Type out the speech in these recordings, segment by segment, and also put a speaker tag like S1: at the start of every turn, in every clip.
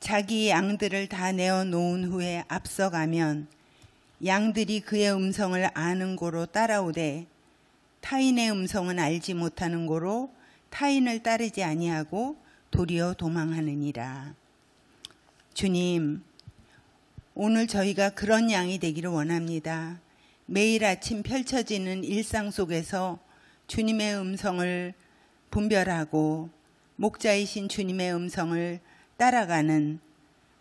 S1: 자기 양들을 다 내어 놓은 후에 앞서가면 양들이 그의 음성을 아는 고로 따라오되 타인의 음성은 알지 못하는 고로 타인을 따르지 아니하고 도리어 도망하느니라. 주님, 오늘 저희가 그런 양이 되기를 원합니다. 매일 아침 펼쳐지는 일상 속에서 주님의 음성을 분별하고 목자이신 주님의 음성을 따라가는,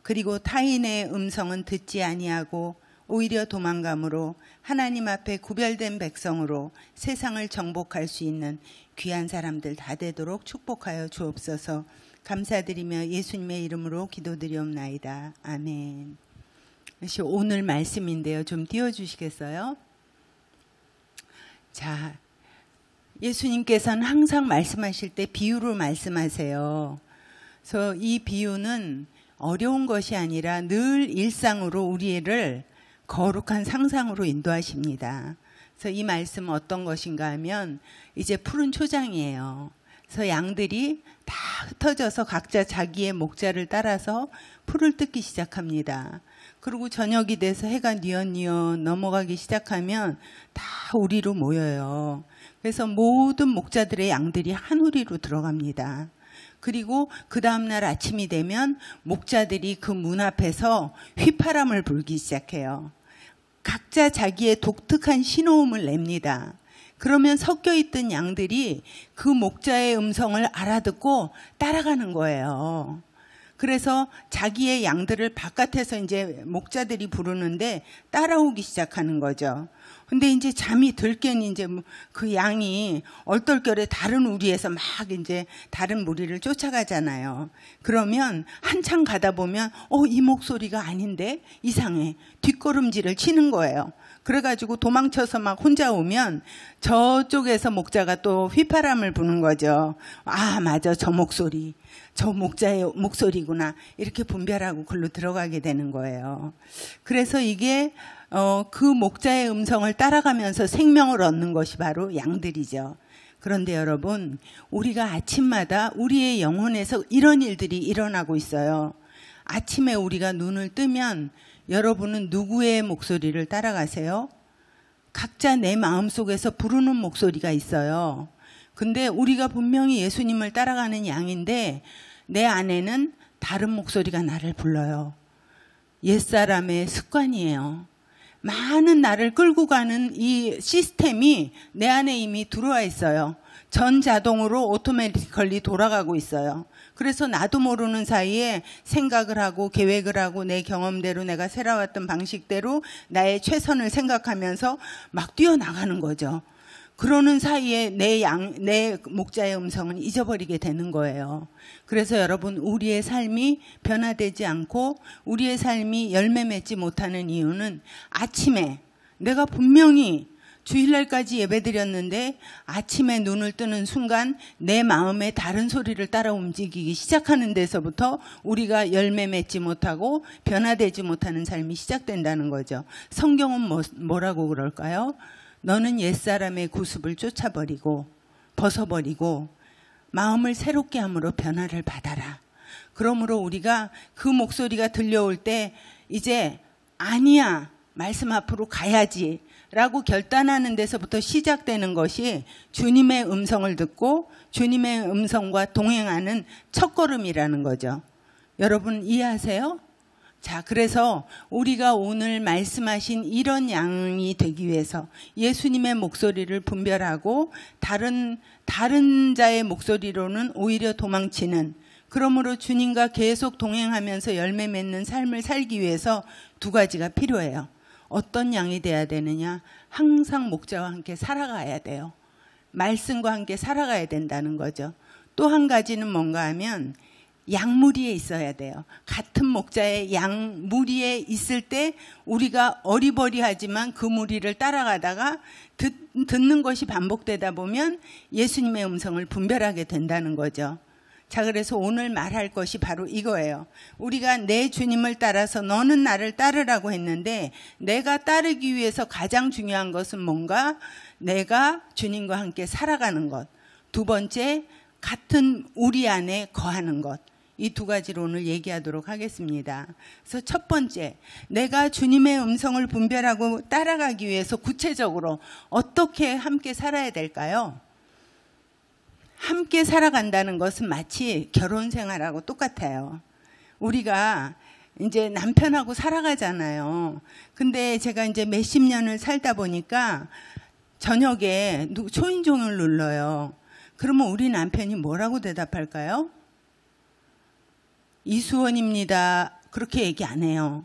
S1: 그리고 타인의 음성은 듣지 아니하고 오히려 도망감으로 하나님 앞에 구별된 백성으로 세상을 정복할 수 있는 귀한 사람들 다 되도록 축복하여 주옵소서. 감사드리며 예수님의 이름으로 기도드리옵나이다. 아멘. 이것이 오늘 말씀인데요. 좀 띄워주시겠어요? 자, 예수님께서는 항상 말씀하실 때 비유로 말씀하세요. 그래서 이 비유는 어려운 것이 아니라 늘 일상으로 우리를 거룩한 상상으로 인도하십니다. 그래서 이 말씀은 어떤 것인가 하면 이제 푸른 초장이에요. 그래서 양들이 다 흩어져서 각자 자기의 목자를 따라서 풀을 뜯기 시작합니다. 그리고 저녁이 돼서 해가 뉘엿뉘엿 넘어가기 시작하면 다 우리로 모여요. 그래서 모든 목자들의 양들이 한 우리로 들어갑니다. 그리고 그 다음날 아침이 되면 목자들이 그 문 앞에서 휘파람을 불기 시작해요. 각자 자기의 독특한 신호음을 냅니다. 그러면 섞여있던 양들이 그 목자의 음성을 알아듣고 따라가는 거예요. 그래서 자기의 양들을 바깥에서 이제 목자들이 부르는데 따라오기 시작하는 거죠. 근데 이제 잠이 들겠니 이제 그 양이 얼떨결에 다른 우리에서 막 이제 다른 무리를 쫓아가잖아요. 그러면 한참 가다 보면 이 목소리가 아닌데 이상해. 뒷걸음질을 치는 거예요. 그래가지고 도망쳐서 막 혼자 오면 저쪽에서 목자가 또 휘파람을 부는 거죠. 아, 맞아. 저 목소리. 저 목자의 목소리구나. 이렇게 분별하고 글로 들어가게 되는 거예요. 그래서 이게 그 목자의 음성을 따라가면서 생명을 얻는 것이 바로 양들이죠. 그런데 여러분, 우리가 아침마다 우리의 영혼에서 이런 일들이 일어나고 있어요. 아침에 우리가 눈을 뜨면 여러분은 누구의 목소리를 따라가세요? 각자 내 마음속에서 부르는 목소리가 있어요. 근데 우리가 분명히 예수님을 따라가는 양인데 내 안에는 다른 목소리가 나를 불러요. 옛사람의 습관이에요. 많은 나를 끌고 가는 이 시스템이 내 안에 이미 들어와 있어요. 전자동으로 오토매티컬리 돌아가고 있어요. 그래서 나도 모르는 사이에 생각을 하고 계획을 하고 내 경험대로 내가 살아왔던 방식대로 나의 최선을 생각하면서 막 뛰어나가는 거죠. 그러는 사이에 내 목자의 음성은 잊어버리게 되는 거예요. 그래서 여러분, 우리의 삶이 변화되지 않고 우리의 삶이 열매 맺지 못하는 이유는 아침에 내가 분명히 주일날까지 예배드렸는데 아침에 눈을 뜨는 순간 내 마음에 다른 소리를 따라 움직이기 시작하는 데서부터 우리가 열매 맺지 못하고 변화되지 못하는 삶이 시작된다는 거죠. 성경은 뭐라고 그럴까요? 너는 옛사람의 구습을 쫓아버리고 벗어버리고 마음을 새롭게 함으로 변화를 받아라. 그러므로 우리가 그 목소리가 들려올 때 이제 아니야, 말씀 앞으로 가야지 라고 결단하는 데서부터 시작되는 것이 주님의 음성을 듣고 주님의 음성과 동행하는 첫걸음이라는 거죠. 여러분 이해하세요? 자, 그래서 우리가 오늘 말씀하신 이런 양이 되기 위해서 예수님의 목소리를 분별하고 다른 자의 목소리로는 오히려 도망치는, 그러므로 주님과 계속 동행하면서 열매 맺는 삶을 살기 위해서 두 가지가 필요해요. 어떤 양이 돼야 되느냐? 항상 목자와 함께 살아가야 돼요. 말씀과 함께 살아가야 된다는 거죠. 또 한 가지는 뭔가 하면 양무리에 있어야 돼요. 같은 목자의 양 무리에 있을 때 우리가 어리버리하지만 그 무리를 따라가다가 듣는 것이 반복되다 보면 예수님의 음성을 분별하게 된다는 거죠. 자, 그래서 오늘 말할 것이 바로 이거예요. 우리가 내 주님을 따라서 너는 나를 따르라고 했는데 내가 따르기 위해서 가장 중요한 것은 뭔가? 내가 주님과 함께 살아가는 것. 두 번째, 같은 우리 안에 거하는 것. 이 두 가지로 오늘 얘기하도록 하겠습니다. 그래서 첫 번째, 내가 주님의 음성을 분별하고 따라가기 위해서 구체적으로 어떻게 함께 살아야 될까요? 함께 살아간다는 것은 마치 결혼 생활하고 똑같아요. 우리가 이제 남편하고 살아가잖아요. 근데 제가 이제 몇십 년을 살다 보니까 저녁에 초인종을 눌러요. 그러면 우리 남편이 뭐라고 대답할까요? 이수원입니다. 그렇게 얘기 안 해요.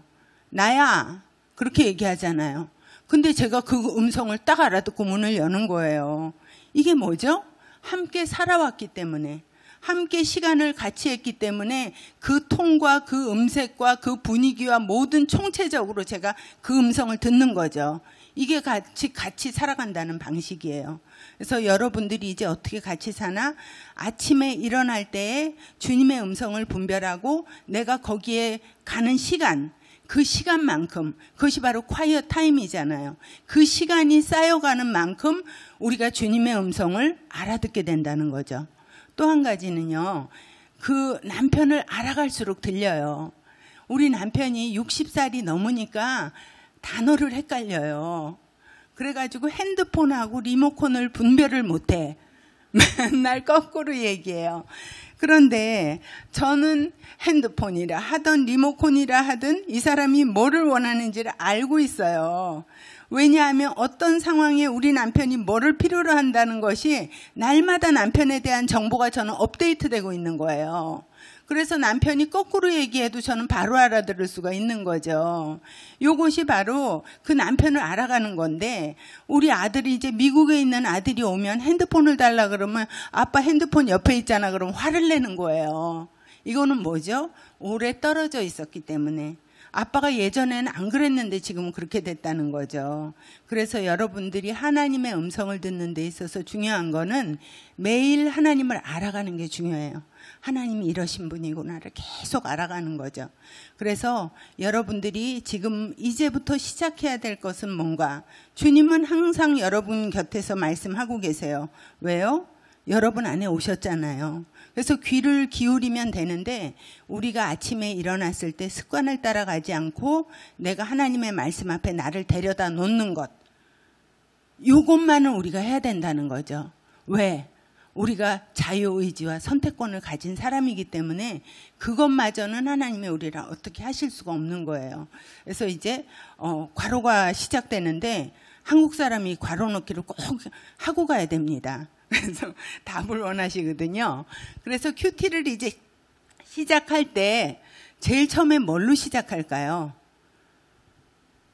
S1: 나야. 그렇게 얘기하잖아요. 근데 제가 그 음성을 딱 알아듣고 문을 여는 거예요. 이게 뭐죠? 함께 살아왔기 때문에, 함께 시간을 같이 했기 때문에 그 톤과 그 음색과 그 분위기와 모든 총체적으로 제가 그 음성을 듣는 거죠. 이게 같이 살아간다는 방식이에요. 그래서 여러분들이 이제 어떻게 같이 사나? 아침에 일어날 때에 주님의 음성을 분별하고 내가 거기에 가는 시간, 그 시간만큼, 그것이 바로 콰이어 타임이잖아요. 그 시간이 쌓여가는 만큼 우리가 주님의 음성을 알아듣게 된다는 거죠. 또 한 가지는요, 그 남편을 알아갈수록 들려요. 우리 남편이 60살이 넘으니까 단어를 헷갈려요. 그래가지고 핸드폰하고 리모컨을 분별을 못해. 맨날 거꾸로 얘기해요. 그런데 저는 핸드폰이라 하든 리모컨이라 하든 이 사람이 뭐를 원하는지를 알고 있어요. 왜냐하면 어떤 상황에 우리 남편이 뭐를 필요로 한다는 것이 날마다 남편에 대한 정보가 저는 업데이트되고 있는 거예요. 그래서 남편이 거꾸로 얘기해도 저는 바로 알아들을 수가 있는 거죠. 이것이 바로 그 남편을 알아가는 건데, 우리 아들이 이제 미국에 있는 아들이 오면 핸드폰을 달라 그러면 아빠 핸드폰 옆에 있잖아 그러면 화를 내는 거예요. 이거는 뭐죠? 오래 떨어져 있었기 때문에. 아빠가 예전에는 안 그랬는데 지금은 그렇게 됐다는 거죠. 그래서 여러분들이 하나님의 음성을 듣는 데 있어서 중요한 거는 매일 하나님을 알아가는 게 중요해요. 하나님이 이러신 분이구나를 계속 알아가는 거죠. 그래서 여러분들이 지금 이제부터 시작해야 될 것은 뭔가? 주님은 항상 여러분 곁에서 말씀하고 계세요. 왜요? 여러분 안에 오셨잖아요. 그래서 귀를 기울이면 되는데, 우리가 아침에 일어났을 때 습관을 따라가지 않고 내가 하나님의 말씀 앞에 나를 데려다 놓는 것, 이것만은 우리가 해야 된다는 거죠. 왜? 우리가 자유의지와 선택권을 가진 사람이기 때문에 그것마저는 하나님이 우리를 어떻게 하실 수가 없는 거예요. 그래서 이제 괄호가 시작되는데 한국 사람이 괄호 넣기를 꼭 하고 가야 됩니다. 그래서 답을 원하시거든요. 그래서 큐티를 이제 시작할 때 제일 처음에 뭘로 시작할까요?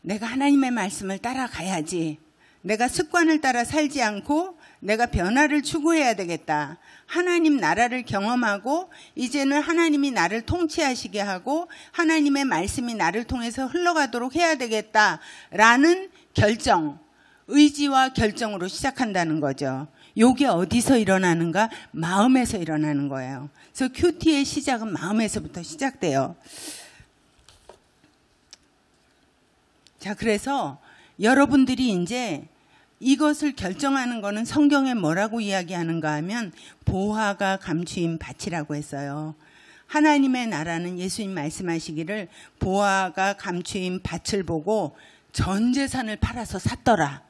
S1: 내가 하나님의 말씀을 따라가야지. 내가 습관을 따라 살지 않고 내가 변화를 추구해야 되겠다. 하나님 나라를 경험하고 이제는 하나님이 나를 통치하시게 하고 하나님의 말씀이 나를 통해서 흘러가도록 해야 되겠다라는 결정, 의지와 결정으로 시작한다는 거죠. 요게 어디서 일어나는가? 마음에서 일어나는 거예요. 그래서 큐티의 시작은 마음에서부터 시작돼요. 자, 그래서 여러분들이 이제 이것을 결정하는 거는 성경에 뭐라고 이야기하는가 하면 보화가 감추인 밭이라고 했어요. 하나님의 나라는 예수님 말씀하시기를 보화가 감추인 밭을 보고 전 재산을 팔아서 샀더라.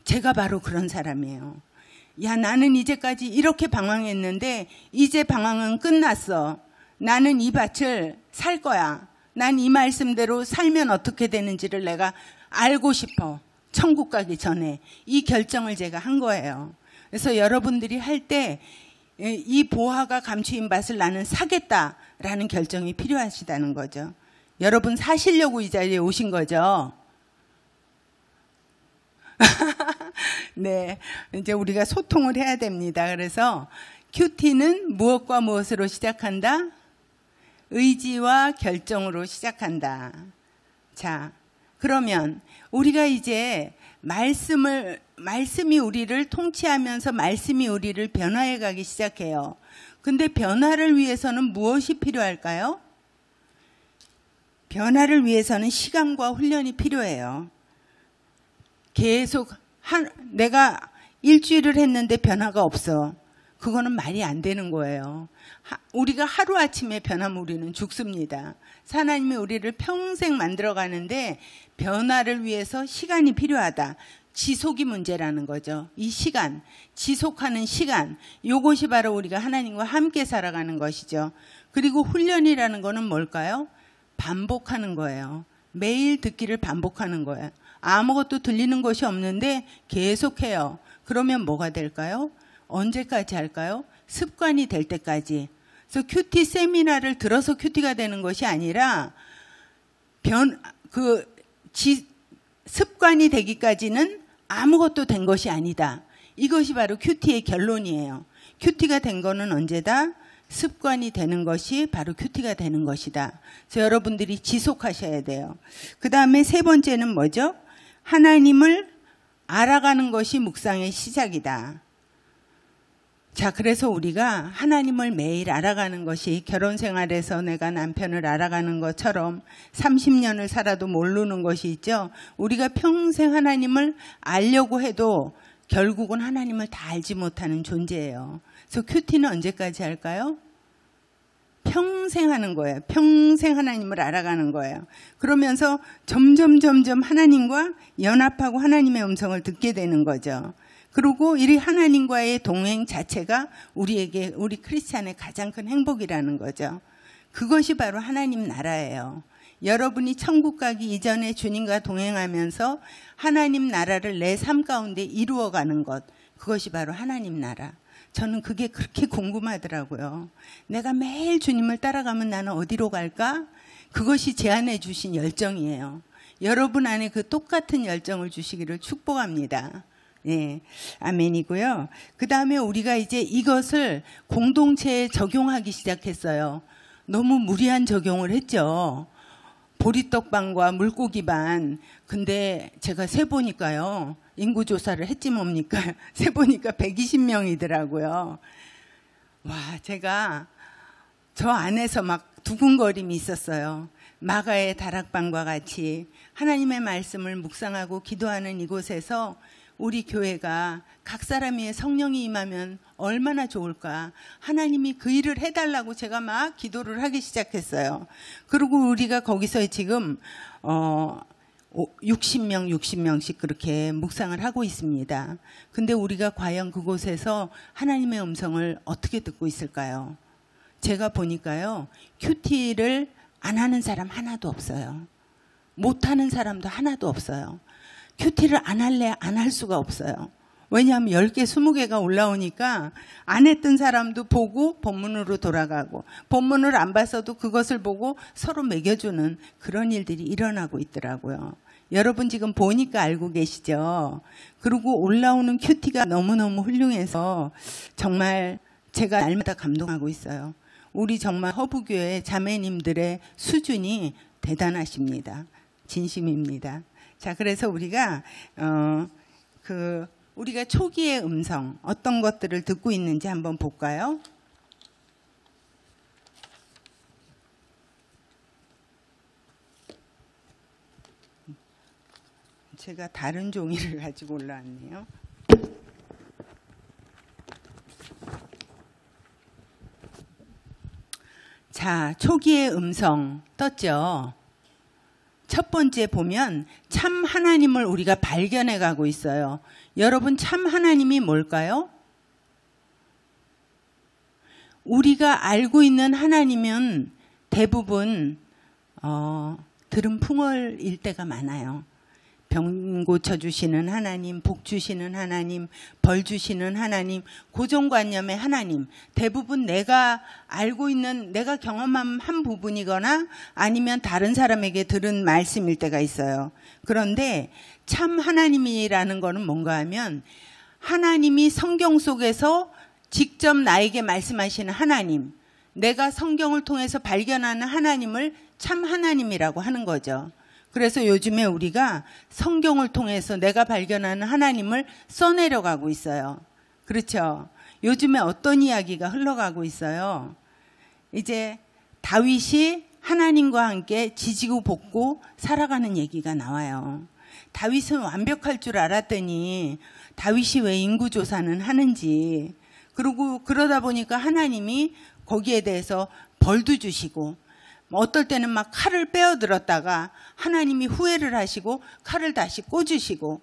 S1: 제가 바로 그런 사람이에요. 야, 나는 이제까지 이렇게 방황했는데 이제 방황은 끝났어. 나는 이 밭을 살 거야. 난 이 말씀대로 살면 어떻게 되는지를 내가 알고 싶어. 천국 가기 전에 이 결정을 제가 한 거예요. 그래서 여러분들이 할 때 이 보화가 감추인 밭을 나는 사겠다라는 결정이 필요하시다는 거죠. 여러분 사시려고 이 자리에 오신 거죠? 네, 이제 우리가 소통을 해야 됩니다. 그래서 큐티는 무엇과 무엇으로 시작한다? 의지와 결정으로 시작한다. 자, 그러면 우리가 이제 말씀이 우리를 통치하면서 말씀이 우리를 변화해 가기 시작해요. 근데 변화를 위해서는 무엇이 필요할까요? 변화를 위해서는 시간과 훈련이 필요해요. 계속 내가 일주일을 했는데 변화가 없어. 그거는 말이 안 되는 거예요. 우리가 하루아침에 변하면 우리는 죽습니다. 하나님이 우리를 평생 만들어가는데 변화를 위해서 시간이 필요하다. 지속이 문제라는 거죠. 이 시간, 지속하는 시간, 이것이 바로 우리가 하나님과 함께 살아가는 것이죠. 그리고 훈련이라는 거는 뭘까요? 반복하는 거예요. 매일 듣기를 반복하는 거예요. 아무것도 들리는 것이 없는데 계속해요. 그러면 뭐가 될까요? 언제까지 할까요? 습관이 될 때까지. 그래서 큐티 세미나를 들어서 큐티가 되는 것이 아니라 습관이 되기까지는 아무것도 된 것이 아니다. 이것이 바로 큐티의 결론이에요. 큐티가 된 거는 언제다? 습관이 되는 것이 바로 큐티가 되는 것이다. 그래서 여러분들이 지속하셔야 돼요. 그 다음에 세 번째는 뭐죠? 하나님을 알아가는 것이 묵상의 시작이다. 자, 그래서 우리가 하나님을 매일 알아가는 것이 결혼 생활에서 내가 남편을 알아가는 것처럼 30년을 살아도 모르는 것이 있죠. 우리가 평생 하나님을 알려고 해도 결국은 하나님을 다 알지 못하는 존재예요. 그래서 큐티는 언제까지 할까요? 평생 하는 거예요. 평생 하나님을 알아가는 거예요. 그러면서 점점 하나님과 연합하고 하나님의 음성을 듣게 되는 거죠. 그리고 이 하나님과의 동행 자체가 우리 크리스찬의 가장 큰 행복이라는 거죠. 그것이 바로 하나님 나라예요. 여러분이 천국 가기 이전에 주님과 동행하면서 하나님 나라를 내 삶 가운데 이루어가는 것, 그것이 바로 하나님 나라. 저는 그게 그렇게 궁금하더라고요. 내가 매일 주님을 따라가면 나는 어디로 갈까? 그것이 제안해 주신 열정이에요. 여러분 안에 그 똑같은 열정을 주시기를 축복합니다. 네, 아멘이고요. 그 다음에 우리가 이제 이것을 공동체에 적용하기 시작했어요. 너무 무리한 적용을 했죠. 보리떡반과 물고기반. 근데 제가 세보니까요. 인구조사를 했지 뭡니까? 세보니까 120명이더라고요. 와, 제가 저 안에서 막 두근거림이 있었어요. 마가의 다락방과 같이 하나님의 말씀을 묵상하고 기도하는 이곳에서 우리 교회가 각 사람 위에 성령이 임하면 얼마나 좋을까. 하나님이 그 일을 해달라고 제가 막 기도를 하기 시작했어요. 그리고 우리가 거기서 지금 60명씩 그렇게 묵상을 하고 있습니다. 근데 우리가 과연 그곳에서 하나님의 음성을 어떻게 듣고 있을까요? 제가 보니까요. 큐티를 안 하는 사람 하나도 없어요. 못하는 사람도 하나도 없어요. 큐티를 안 할래 안 할 수가 없어요. 왜냐하면 10개, 20개가 올라오니까 안 했던 사람도 보고 본문으로 돌아가고 본문을 안 봤어도 그것을 보고 서로 먹여주는 그런 일들이 일어나고 있더라고요. 여러분 지금 보니까 알고 계시죠? 그리고 올라오는 큐티가 너무너무 훌륭해서 정말 제가 날마다 감동하고 있어요. 우리 정말 허브교회 자매님들의 수준이 대단하십니다. 진심입니다. 자, 그래서 우리가 우리가 초기의 음성 어떤 것들을 듣고 있는지 한번 볼까요? 제가 다른 종이를 가지고 올라왔네요. 자, 초기의 음성 떴죠? 첫 번째 보면 참 하나님을 우리가 발견해 가고 있어요. 여러분 참 하나님이 뭘까요? 우리가 알고 있는 하나님은 대부분 들은 풍월일 때가 많아요. 병 고쳐주시는 하나님, 복 주시는 하나님, 벌 주시는 하나님, 고정관념의 하나님. 대부분 내가 알고 있는, 내가 경험한 한 부분이거나 아니면 다른 사람에게 들은 말씀일 때가 있어요. 그런데 참 하나님이라는 거는 뭔가 하면 하나님이 성경 속에서 직접 나에게 말씀하시는 하나님, 내가 성경을 통해서 발견하는 하나님을 참 하나님이라고 하는 거죠. 그래서 요즘에 우리가 성경을 통해서 내가 발견하는 하나님을 써내려가고 있어요. 그렇죠? 요즘에 어떤 이야기가 흘러가고 있어요? 이제 다윗이 하나님과 함께 지지고 볶고 살아가는 얘기가 나와요. 다윗은 완벽할 줄 알았더니 다윗이 왜 인구조사는 하는지, 그리고 그러다 보니까 하나님이 거기에 대해서 벌도 주시고, 어떨 때는 막 칼을 빼어들었다가 하나님이 후회를 하시고 칼을 다시 꽂으시고,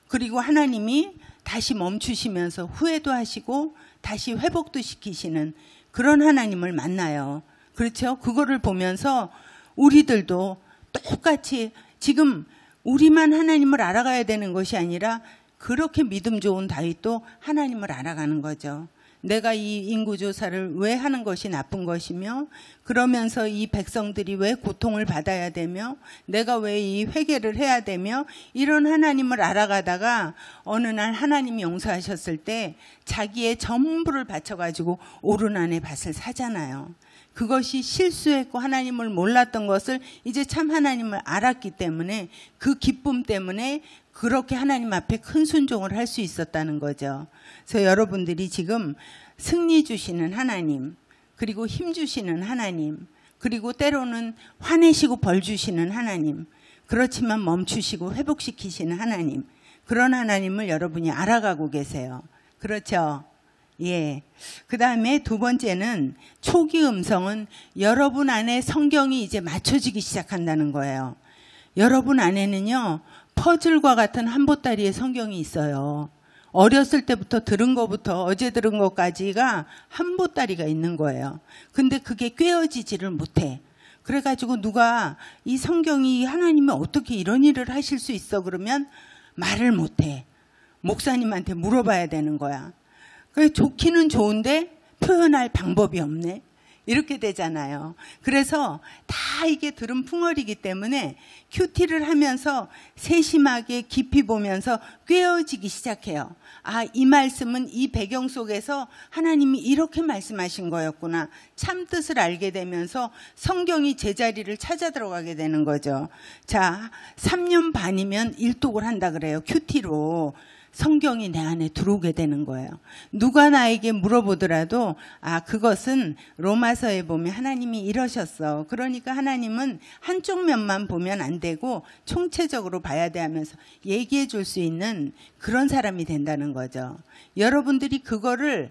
S1: 그리고 하나님이 다시 멈추시면서 후회도 하시고 다시 회복도 시키시는 그런 하나님을 만나요. 그렇죠? 그거를 보면서 우리들도 똑같이 지금 우리만 하나님을 알아가야 되는 것이 아니라 그렇게 믿음 좋은 다윗도 하나님을 알아가는 거죠. 내가 이 인구조사를 왜 하는 것이 나쁜 것이며, 그러면서 이 백성들이 왜 고통을 받아야 되며, 내가 왜 이 회개를 해야 되며, 이런 하나님을 알아가다가 어느 날 하나님이 용서하셨을 때 자기의 전부를 바쳐가지고 오르난의 밭을 사잖아요. 그것이 실수했고 하나님을 몰랐던 것을 이제 참 하나님을 알았기 때문에 그 기쁨 때문에 그렇게 하나님 앞에 큰 순종을 할 수 있었다는 거죠. 그래서 여러분들이 지금 승리 주시는 하나님, 그리고 힘 주시는 하나님, 그리고 때로는 화내시고 벌 주시는 하나님, 그렇지만 멈추시고 회복시키시는 하나님, 그런 하나님을 여러분이 알아가고 계세요. 그렇죠? 예. 그 다음에 두 번째는 초기 음성은 여러분 안에 성경이 이제 맞춰지기 시작한다는 거예요. 여러분 안에는요, 퍼즐과 같은 한 보따리의 성경이 있어요. 어렸을 때부터 들은 것부터 어제 들은 것까지가 한 보따리가 있는 거예요. 근데 그게 꿰어지지를 못해. 그래가지고 누가 이 성경이 하나님이 어떻게 이런 일을 하실 수 있어? 그러면 말을 못해. 목사님한테 물어봐야 되는 거야. 좋기는 좋은데 표현할 방법이 없네. 이렇게 되잖아요. 그래서 다 이게 들은 풍월이기 때문에 큐티를 하면서 세심하게 깊이 보면서 꿰어지기 시작해요. 아, 이 말씀은 이 배경 속에서 하나님이 이렇게 말씀하신 거였구나. 참 뜻을 알게 되면서 성경이 제자리를 찾아 들어가게 되는 거죠. 자, 3년 반이면 일독을 한다 그래요. 큐티로. 성경이 내 안에 들어오게 되는 거예요. 누가 나에게 물어보더라도 아, 그것은 로마서에 보면 하나님이 이러셨어. 그러니까 하나님은 한쪽 면만 보면 안 되고 총체적으로 봐야 돼 하면서 얘기해 줄 수 있는 그런 사람이 된다는 거죠. 여러분들이 그거를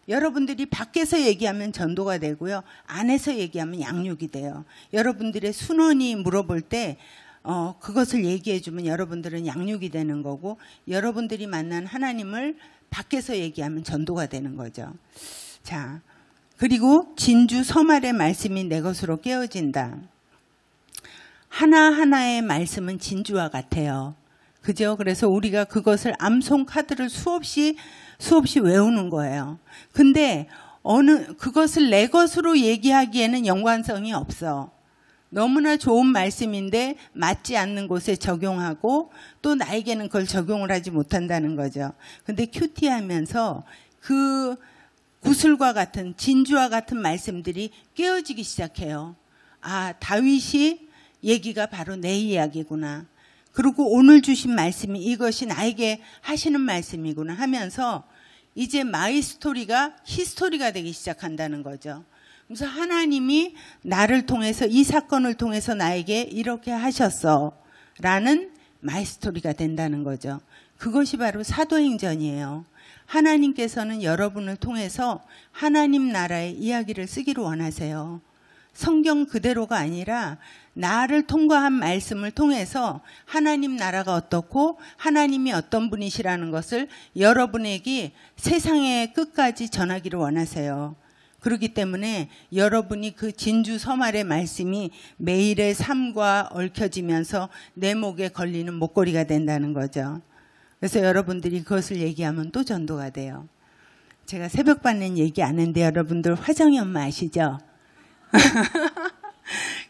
S1: 여러분들이 밖에서 얘기하면 전도가 되고요. 안에서 얘기하면 양육이 돼요. 여러분들의 순원이 물어볼 때 그것을 얘기해 주면 여러분들은 양육이 되는 거고, 여러분들이 만난 하나님을 밖에서 얘기하면 전도가 되는 거죠. 자, 그리고 진주 서말의 말씀이 내 것으로 깨어진다. 하나하나의 말씀은 진주와 같아요. 그죠? 그래서 우리가 그것을 암송 카드를 수없이 외우는 거예요. 근데 그것을 내 것으로 얘기하기에는 연관성이 없어. 너무나 좋은 말씀인데 맞지 않는 곳에 적용하고 또 나에게는 그걸 적용을 하지 못한다는 거죠. 근데 큐티하면서 그 구슬과 같은 진주와 같은 말씀들이 깨어지기 시작해요. 아, 다윗이 얘기가 바로 내 이야기구나. 그리고 오늘 주신 말씀이 이것이 나에게 하시는 말씀이구나 하면서 이제 마이 스토리가 히스토리가 되기 시작한다는 거죠. 그래서 하나님이 나를 통해서 이 사건을 통해서 나에게 이렇게 하셨어 라는 마이스토리가 된다는 거죠. 그것이 바로 사도행전이에요. 하나님께서는 여러분을 통해서 하나님 나라의 이야기를 쓰기를 원하세요. 성경 그대로가 아니라 나를 통과한 말씀을 통해서 하나님 나라가 어떻고 하나님이 어떤 분이시라는 것을 여러분에게 세상의 끝까지 전하기를 원하세요. 그렇기 때문에 여러분이 그 진주 서말의 말씀이 매일의 삶과 얽혀지면서 내 목에 걸리는 목걸이가 된다는 거죠. 그래서 여러분들이 그것을 얘기하면 또 전도가 돼요. 제가 새벽 받는 얘기 안 했는데 여러분들 화정이 엄마 아시죠?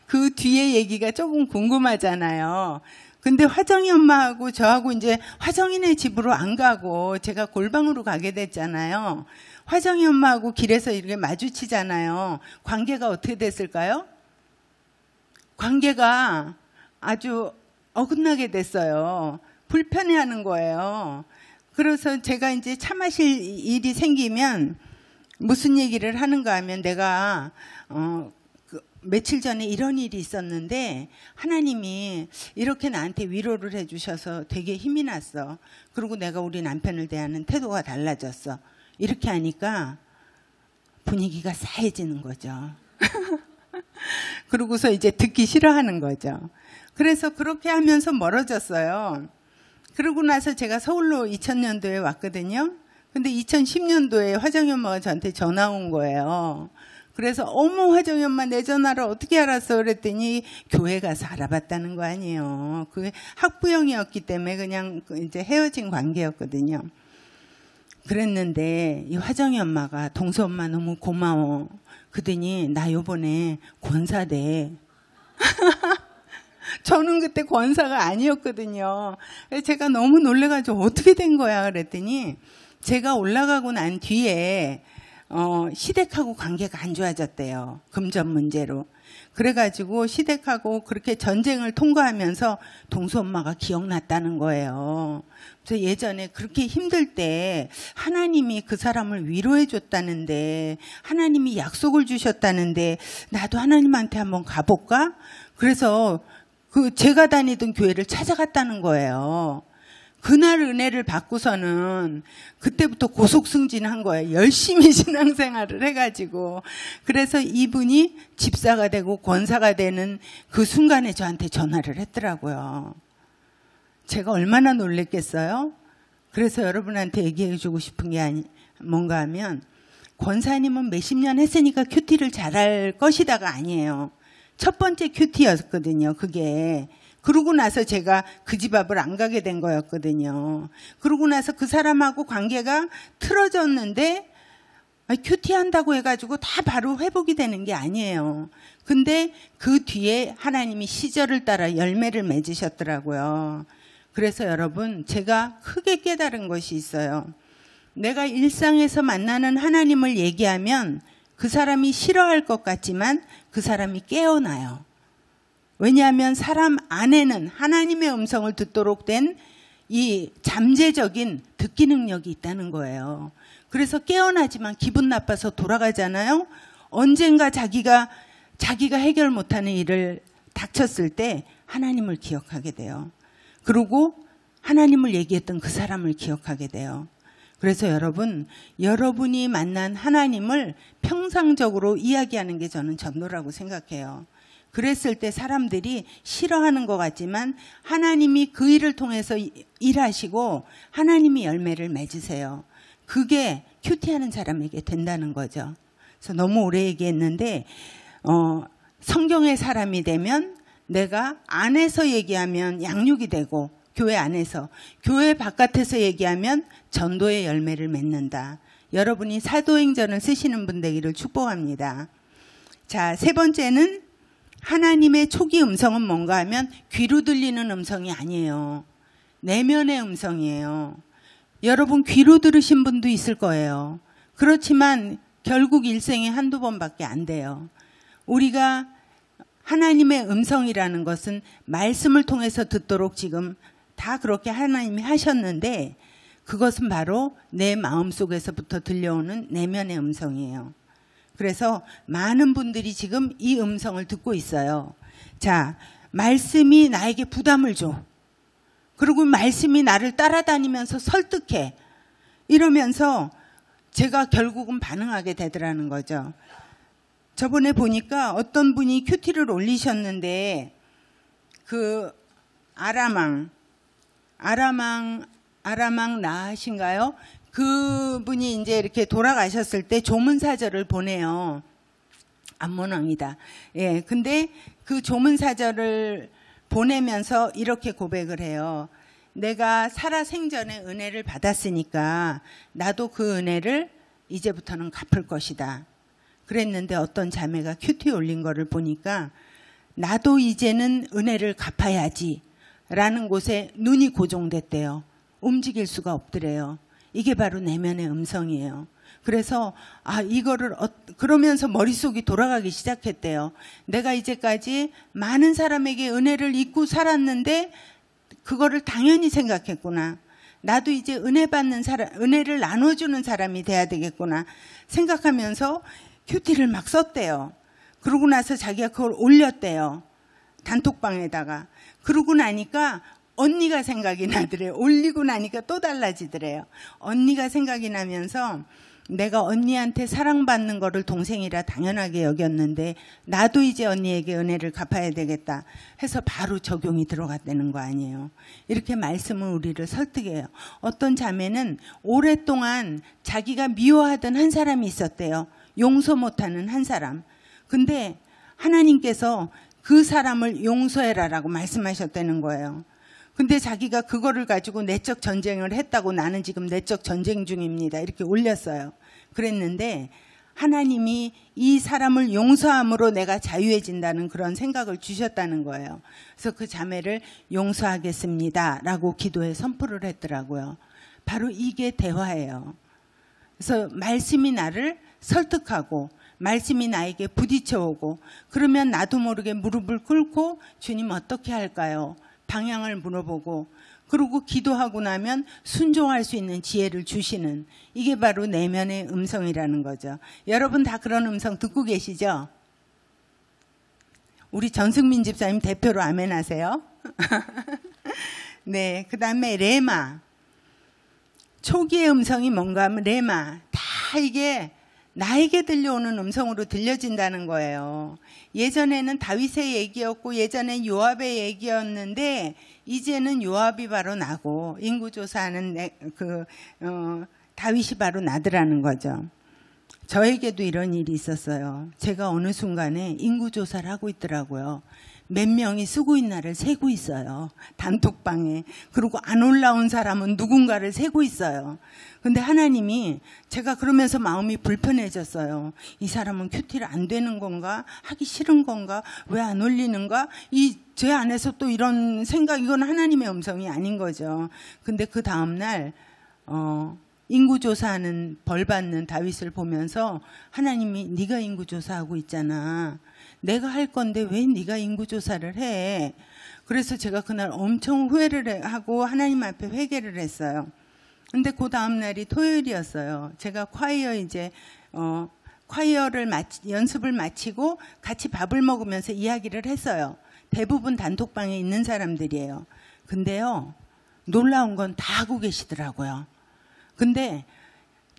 S1: 그 뒤에 얘기가 조금 궁금하잖아요. 근데 화정이 엄마하고 저하고 이제 화정이네 집으로 안 가고 제가 골방으로 가게 됐잖아요. 화정이 엄마하고 길에서 이렇게 마주치잖아요. 관계가 어떻게 됐을까요? 관계가 아주 어긋나게 됐어요. 불편해하는 거예요. 그래서 제가 이제 차 마실 일이 생기면 무슨 얘기를 하는가 하면 내가 며칠 전에 이런 일이 있었는데 하나님이 이렇게 나한테 위로를 해주셔서 되게 힘이 났어. 그리고 내가 우리 남편을 대하는 태도가 달라졌어. 이렇게 하니까 분위기가 싸해지는 거죠. 그러고서 이제 듣기 싫어하는 거죠. 그래서 그렇게 하면서 멀어졌어요. 그러고 나서 제가 서울로 2000년도에 왔거든요. 근데 2010년도에 화정이 엄마가 저한테 전화 온 거예요. 그래서 어머 화정이 엄마 내 전화를 어떻게 알았어? 그랬더니 교회 가서 알아봤다는 거 아니에요. 그게 학부형이었기 때문에 그냥 이제 헤어진 관계였거든요. 그랬는데 이 화정이 엄마가 동서 엄마 너무 고마워. 그러더니 나 요번에 권사돼. 저는 그때 권사가 아니었거든요. 제가 너무 놀래가지고 어떻게 된 거야 그랬더니 제가 올라가고 난 뒤에 시댁하고 관계가 안 좋아졌대요. 금전 문제로. 그래가지고 시댁하고 그렇게 전쟁을 통과하면서 동수 엄마가 기억났다는 거예요. 그래서 예전에 그렇게 힘들 때 하나님이 그 사람을 위로해 줬다는데 하나님이 약속을 주셨다는데 나도 하나님한테 한번 가볼까? 그래서 그 제가 다니던 교회를 찾아갔다는 거예요. 그날 은혜를 받고서는 그때부터 고속승진한 거예요. 열심히 신앙생활을 해가지고. 그래서 이분이 집사가 되고 권사가 되는 그 순간에 저한테 전화를 했더라고요. 제가 얼마나 놀랬겠어요? 그래서 여러분한테 얘기해주고 싶은 게 뭔가 하면 권사님은 몇십 년 했으니까 큐티를 잘할 것이다가 아니에요. 첫 번째 큐티였거든요. 그게. 그러고 나서 제가 그 집 앞을 안 가게 된 거였거든요. 그러고 나서 그 사람하고 관계가 틀어졌는데 큐티한다고 해가지고 다 바로 회복이 되는 게 아니에요. 근데 그 뒤에 하나님이 시절을 따라 열매를 맺으셨더라고요. 그래서 여러분 제가 크게 깨달은 것이 있어요. 내가 일상에서 만나는 하나님을 얘기하면 그 사람이 싫어할 것 같지만 그 사람이 깨어나요. 왜냐하면 사람 안에는 하나님의 음성을 듣도록 된 이 잠재적인 듣기 능력이 있다는 거예요. 그래서 깨어나지만 기분 나빠서 돌아가잖아요. 언젠가 자기가 해결 못하는 일을 닥쳤을 때 하나님을 기억하게 돼요. 그리고 하나님을 얘기했던 그 사람을 기억하게 돼요. 그래서 여러분, 여러분이 만난 하나님을 평상적으로 이야기하는 게 저는 전도라고 생각해요. 그랬을 때 사람들이 싫어하는 것 같지만 하나님이 그 일을 통해서 일하시고 하나님이 열매를 맺으세요. 그게 큐티하는 사람에게 된다는 거죠. 그래서 너무 오래 얘기했는데 성경의 사람이 되면 내가 안에서 얘기하면 양육이 되고 교회 안에서, 교회 바깥에서 얘기하면 전도의 열매를 맺는다. 여러분이 사도행전을 쓰시는 분 되기를 축복합니다. 자, 세 번째는 하나님의 초기 음성은 뭔가 하면 귀로 들리는 음성이 아니에요. 내면의 음성이에요. 여러분 귀로 들으신 분도 있을 거예요. 그렇지만 결국 일생에 한두 번밖에 안 돼요. 우리가 하나님의 음성이라는 것은 말씀을 통해서 듣도록 지금 다 그렇게 하나님이 하셨는데 그것은 바로 내 마음속에서부터 들려오는 내면의 음성이에요. 그래서 많은 분들이 지금 이 음성을 듣고 있어요. 자, 말씀이 나에게 부담을 줘. 그리고 말씀이 나를 따라다니면서 설득해. 이러면서 제가 결국은 반응하게 되더라는 거죠. 저번에 보니까 어떤 분이 큐티를 올리셨는데 그 아라망 나하신가요? 그분이 이제 이렇게 돌아가셨을 때 조문사절을 보내요. 암몬왕이다. 예, 근데 그 조문사절을 보내면서 이렇게 고백을 해요. 내가 살아 생전에 은혜를 받았으니까 나도 그 은혜를 이제부터는 갚을 것이다. 그랬는데 어떤 자매가 큐티 올린 거를 보니까 나도 이제는 은혜를 갚아야지 라는 곳에 눈이 고정됐대요. 움직일 수가 없더래요. 이게 바로 내면의 음성이에요. 그래서 이거를 그러면서 머릿속이 돌아가기 시작했대요. 내가 이제까지 많은 사람에게 은혜를 잊고 살았는데 그거를 당연히 생각했구나. 나도 이제 은혜 받는 사람, 은혜를 나눠주는 사람이 돼야 되겠구나 생각하면서 큐티를 막 썼대요. 그러고 나서 자기가 그걸 올렸대요. 단톡방에다가. 그러고 나니까 언니가 생각이 나더래요. 올리고 나니까 또 달라지더래요. 언니가 생각이 나면서 내가 언니한테 사랑받는 거를 동생이라 당연하게 여겼는데 나도 이제 언니에게 은혜를 갚아야 되겠다 해서 바로 적용이 들어갔다는 거 아니에요. 이렇게 말씀은 우리를 설득해요. 어떤 자매는 오랫동안 자기가 미워하던 한 사람이 있었대요. 용서 못하는 한 사람. 근데 하나님께서 그 사람을 용서해라라고 말씀하셨다는 거예요. 근데 자기가 그거를 가지고 내적 전쟁을 했다고 나는 지금 내적 전쟁 중입니다. 이렇게 올렸어요. 그랬는데 하나님이 이 사람을 용서함으로 내가 자유해진다는 그런 생각을 주셨다는 거예요. 그래서 그 자매를 용서하겠습니다 라고 기도에 선포를 했더라고요. 바로 이게 대화예요. 그래서 말씀이 나를 설득하고 말씀이 나에게 부딪혀오고 그러면 나도 모르게 무릎을 꿇고 주님 어떻게 할까요? 방향을 물어보고 그리고 기도하고 나면 순종할 수 있는 지혜를 주시는 이게 바로 내면의 음성이라는 거죠. 여러분 다 그런 음성 듣고 계시죠? 우리 전승민 집사님 대표로 아멘 하세요. 네, 그 다음에 레마. 초기의 음성이 뭔가 하면 레마. 다 이게 나에게 들려오는 음성으로 들려진다는 거예요. 예전에는 다윗의 얘기였고 예전엔 요압의 얘기였는데 이제는 요압이 바로 나고 인구조사하는 다윗이 바로 나더라는 거죠. 저에게도 이런 일이 있었어요. 제가 어느 순간에 인구조사를 하고 있더라고요. 몇 명이 쓰고 있나를 세고 있어요. 단톡방에. 그리고 안 올라온 사람은 누군가를 세고 있어요. 근데 하나님이 제가 그러면서 마음이 불편해졌어요. 이 사람은 큐티를 안 되는 건가? 하기 싫은 건가? 왜 안 올리는가? 제 안에서 또 이런 생각, 이건 하나님의 음성이 아닌 거죠. 근데 그 다음날 인구조사하는 벌 받는 다윗을 보면서 하나님이 네가 인구조사하고 있잖아. 내가 할 건데 왜 네가 인구조사를 해? 그래서 제가 그날 엄청 후회를 하고 하나님 앞에 회개를 했어요. 근데 그 다음 날이 토요일이었어요. 제가 콰이어를 연습을 마치고 같이 밥을 먹으면서 이야기를 했어요. 대부분 단톡방에 있는 사람들이에요. 근데요, 놀라운 건 다 하고 계시더라고요. 근데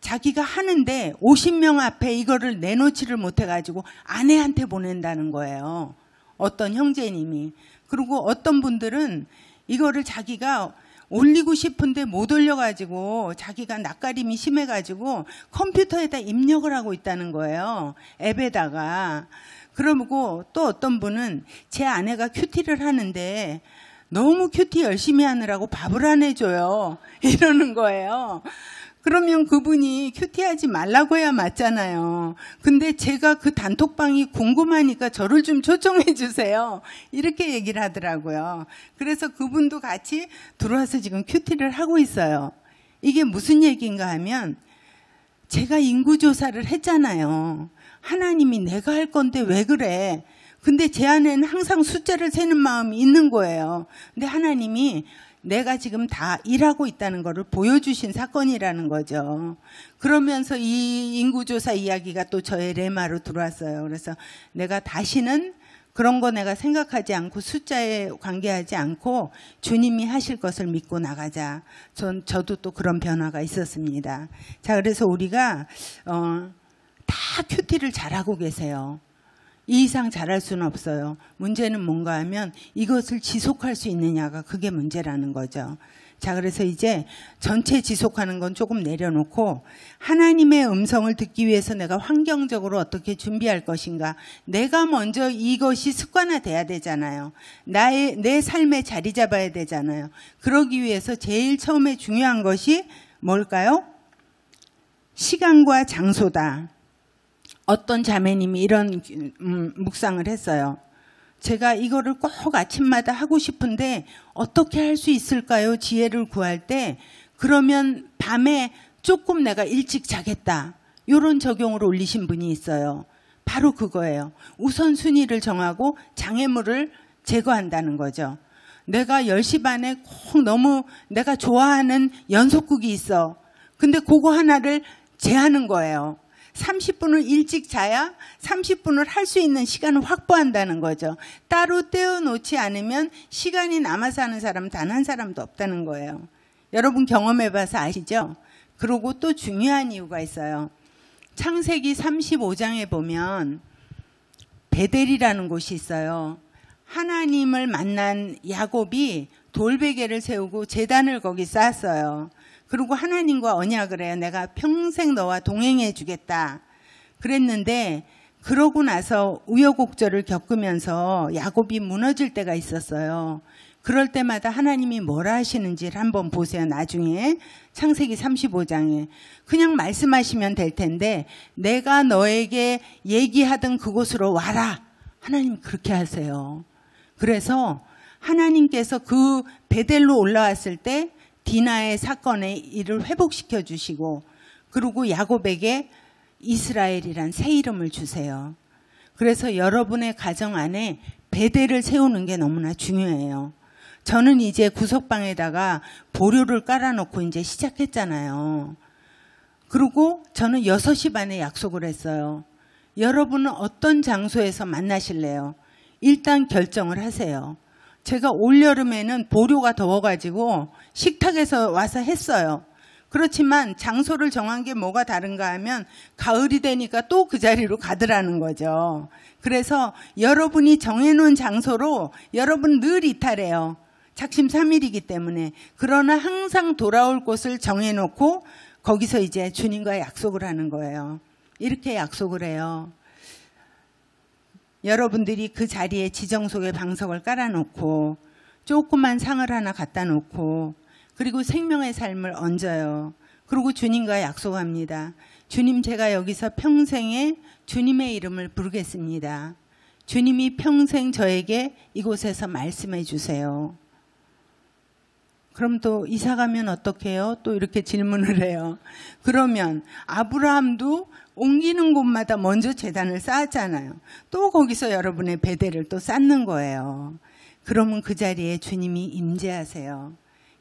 S1: 자기가 하는데 50명 앞에 이거를 내놓지를 못해가지고 아내한테 보낸다는 거예요. 어떤 형제님이. 그리고 어떤 분들은 이거를 자기가 올리고 싶은데 못 올려가지고 자기가 낯가림이 심해가지고 컴퓨터에다 입력을 하고 있다는 거예요. 앱에다가. 그러고 또 어떤 분은 제 아내가 큐티를 하는데 너무 큐티 열심히 하느라고 밥을 안 해줘요. 이러는 거예요. 그러면 그분이 큐티하지 말라고 해야 맞잖아요. 근데 제가 그 단톡방이 궁금하니까 저를 좀 초청해 주세요. 이렇게 얘기를 하더라고요. 그래서 그분도 같이 들어와서 지금 큐티를 하고 있어요. 이게 무슨 얘기인가 하면 제가 인구조사를 했잖아요. 하나님이 내가 할 건데 왜 그래? 근데 제 안에는 항상 숫자를 세는 마음이 있는 거예요. 근데 하나님이 내가 지금 다 일하고 있다는 것을 보여주신 사건이라는 거죠. 그러면서 이 인구조사 이야기가 또 저의 레마로 들어왔어요. 그래서 내가 다시는 그런 거 내가 생각하지 않고 숫자에 관계하지 않고 주님이 하실 것을 믿고 나가자. 저도 또 그런 변화가 있었습니다. 자, 그래서 우리가 다 큐티를 잘하고 계세요. 이 이상 잘할 수는 없어요. 문제는 뭔가 하면 이것을 지속할 수 있느냐가 그게 문제라는 거죠. 자, 그래서 이제 전체 지속하는 건 조금 내려놓고 하나님의 음성을 듣기 위해서 내가 환경적으로 어떻게 준비할 것인가. 내가 먼저 이것이 습관화돼야 되잖아요. 내 삶에 자리 잡아야 되잖아요. 그러기 위해서 제일 처음에 중요한 것이 뭘까요? 시간과 장소다. 어떤 자매님이 이런 묵상을 했어요. 제가 이거를 꼭 아침마다 하고 싶은데 어떻게 할 수 있을까요? 지혜를 구할 때 그러면 밤에 조금 내가 일찍 자겠다. 이런 적용을 올리신 분이 있어요. 바로 그거예요. 우선순위를 정하고 장애물을 제거한다는 거죠. 내가 10시 반에 꼭 너무 내가 좋아하는 연속극이 있어. 근데 그거 하나를 제하는 거예요. 30분을 일찍 자야 30분을 할 수 있는 시간을 확보한다는 거죠. 따로 떼어놓지 않으면 시간이 남아서 하는 사람 단 한 사람도 없다는 거예요. 여러분 경험해봐서 아시죠? 그리고 또 중요한 이유가 있어요. 창세기 35장에 보면 베델이라는 곳이 있어요. 하나님을 만난 야곱이 돌베개를 세우고 제단을 거기 쌓았어요. 그리고 하나님과 언약을 해요. 내가 평생 너와 동행해 주겠다. 그랬는데 그러고 나서 우여곡절을 겪으면서 야곱이 무너질 때가 있었어요. 그럴 때마다 하나님이 뭐라 하시는지를 한번 보세요. 나중에 창세기 35장에. 그냥 말씀하시면 될 텐데 내가 너에게 얘기하던 그곳으로 와라. 하나님 그렇게 하세요. 그래서 하나님께서 그 베델로 올라왔을 때 디나의 사건의 일을 회복시켜 주시고 그리고 야곱에게 이스라엘이란 새 이름을 주세요. 그래서 여러분의 가정 안에 베델을 세우는 게 너무나 중요해요. 저는 이제 구석방에다가 보료를 깔아놓고 이제 시작했잖아요. 그리고 저는 6시 반에 약속을 했어요. 여러분은 어떤 장소에서 만나실래요? 일단 결정을 하세요. 제가 올여름에는 보료가 더워가지고 식탁에서 와서 했어요. 그렇지만 장소를 정한 게 뭐가 다른가 하면 가을이 되니까 또 그 자리로 가더라는 거죠. 그래서 여러분이 정해놓은 장소로 여러분 늘 이탈해요. 작심 3일이기 때문에. 그러나 항상 돌아올 곳을 정해놓고 거기서 이제 주님과 약속을 하는 거예요. 이렇게 약속을 해요. 여러분들이 그 자리에 지정석에 방석을 깔아놓고 조그만 상을 하나 갖다 놓고 그리고 생명의 삶을 얹어요. 그리고 주님과 약속합니다. 주님, 제가 여기서 평생에 주님의 이름을 부르겠습니다. 주님이 평생 저에게 이곳에서 말씀해 주세요. 그럼 또 이사 가면 어떡해요? 또 이렇게 질문을 해요. 그러면 아브라함도 옮기는 곳마다 먼저 제단을 쌓았잖아요. 또 거기서 여러분의 베델을 또 쌓는 거예요. 그러면 그 자리에 주님이 임재하세요.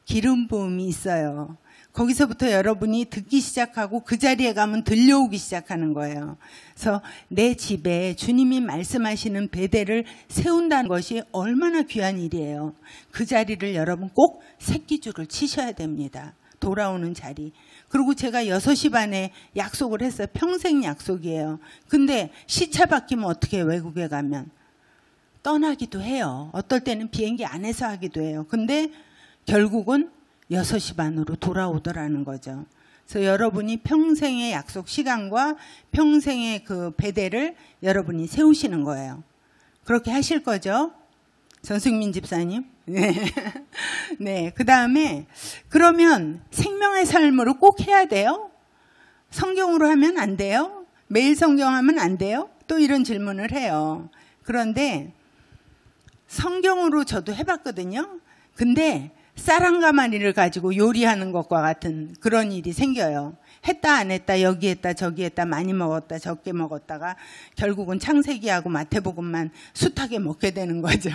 S1: 기름 부음이 있어요. 거기서부터 여러분이 듣기 시작하고 그 자리에 가면 들려오기 시작하는 거예요. 그래서 내 집에 주님이 말씀하시는 베델을 세운다는 것이 얼마나 귀한 일이에요. 그 자리를 여러분 꼭 새끼줄을 치셔야 됩니다. 돌아오는 자리. 그리고 제가 6시 반에 약속을 했어요. 평생 약속이에요. 근데 시차 바뀌면 어떻게 해요? 외국에 가면. 떠나기도 해요. 어떨 때는 비행기 안에서 하기도 해요. 근데 결국은 6시 반으로 돌아오더라는 거죠. 그래서 여러분이 평생의 약속 시간과 평생의 그 베델을 여러분이 세우시는 거예요. 그렇게 하실 거죠? 전승민 집사님? 네. 네. 그 다음에 그러면 생명의 삶으로 꼭 해야 돼요? 성경으로 하면 안 돼요? 매일 성경하면 안 돼요? 또 이런 질문을 해요. 그런데 성경으로 저도 해봤거든요. 근데 쌀한가마니를 가지고 요리하는 것과 같은 그런 일이 생겨요. 했다 안 했다 여기 했다 저기 했다 많이 먹었다 적게 먹었다가 결국은 창세기하고 마태복음만 숱하게 먹게 되는 거죠.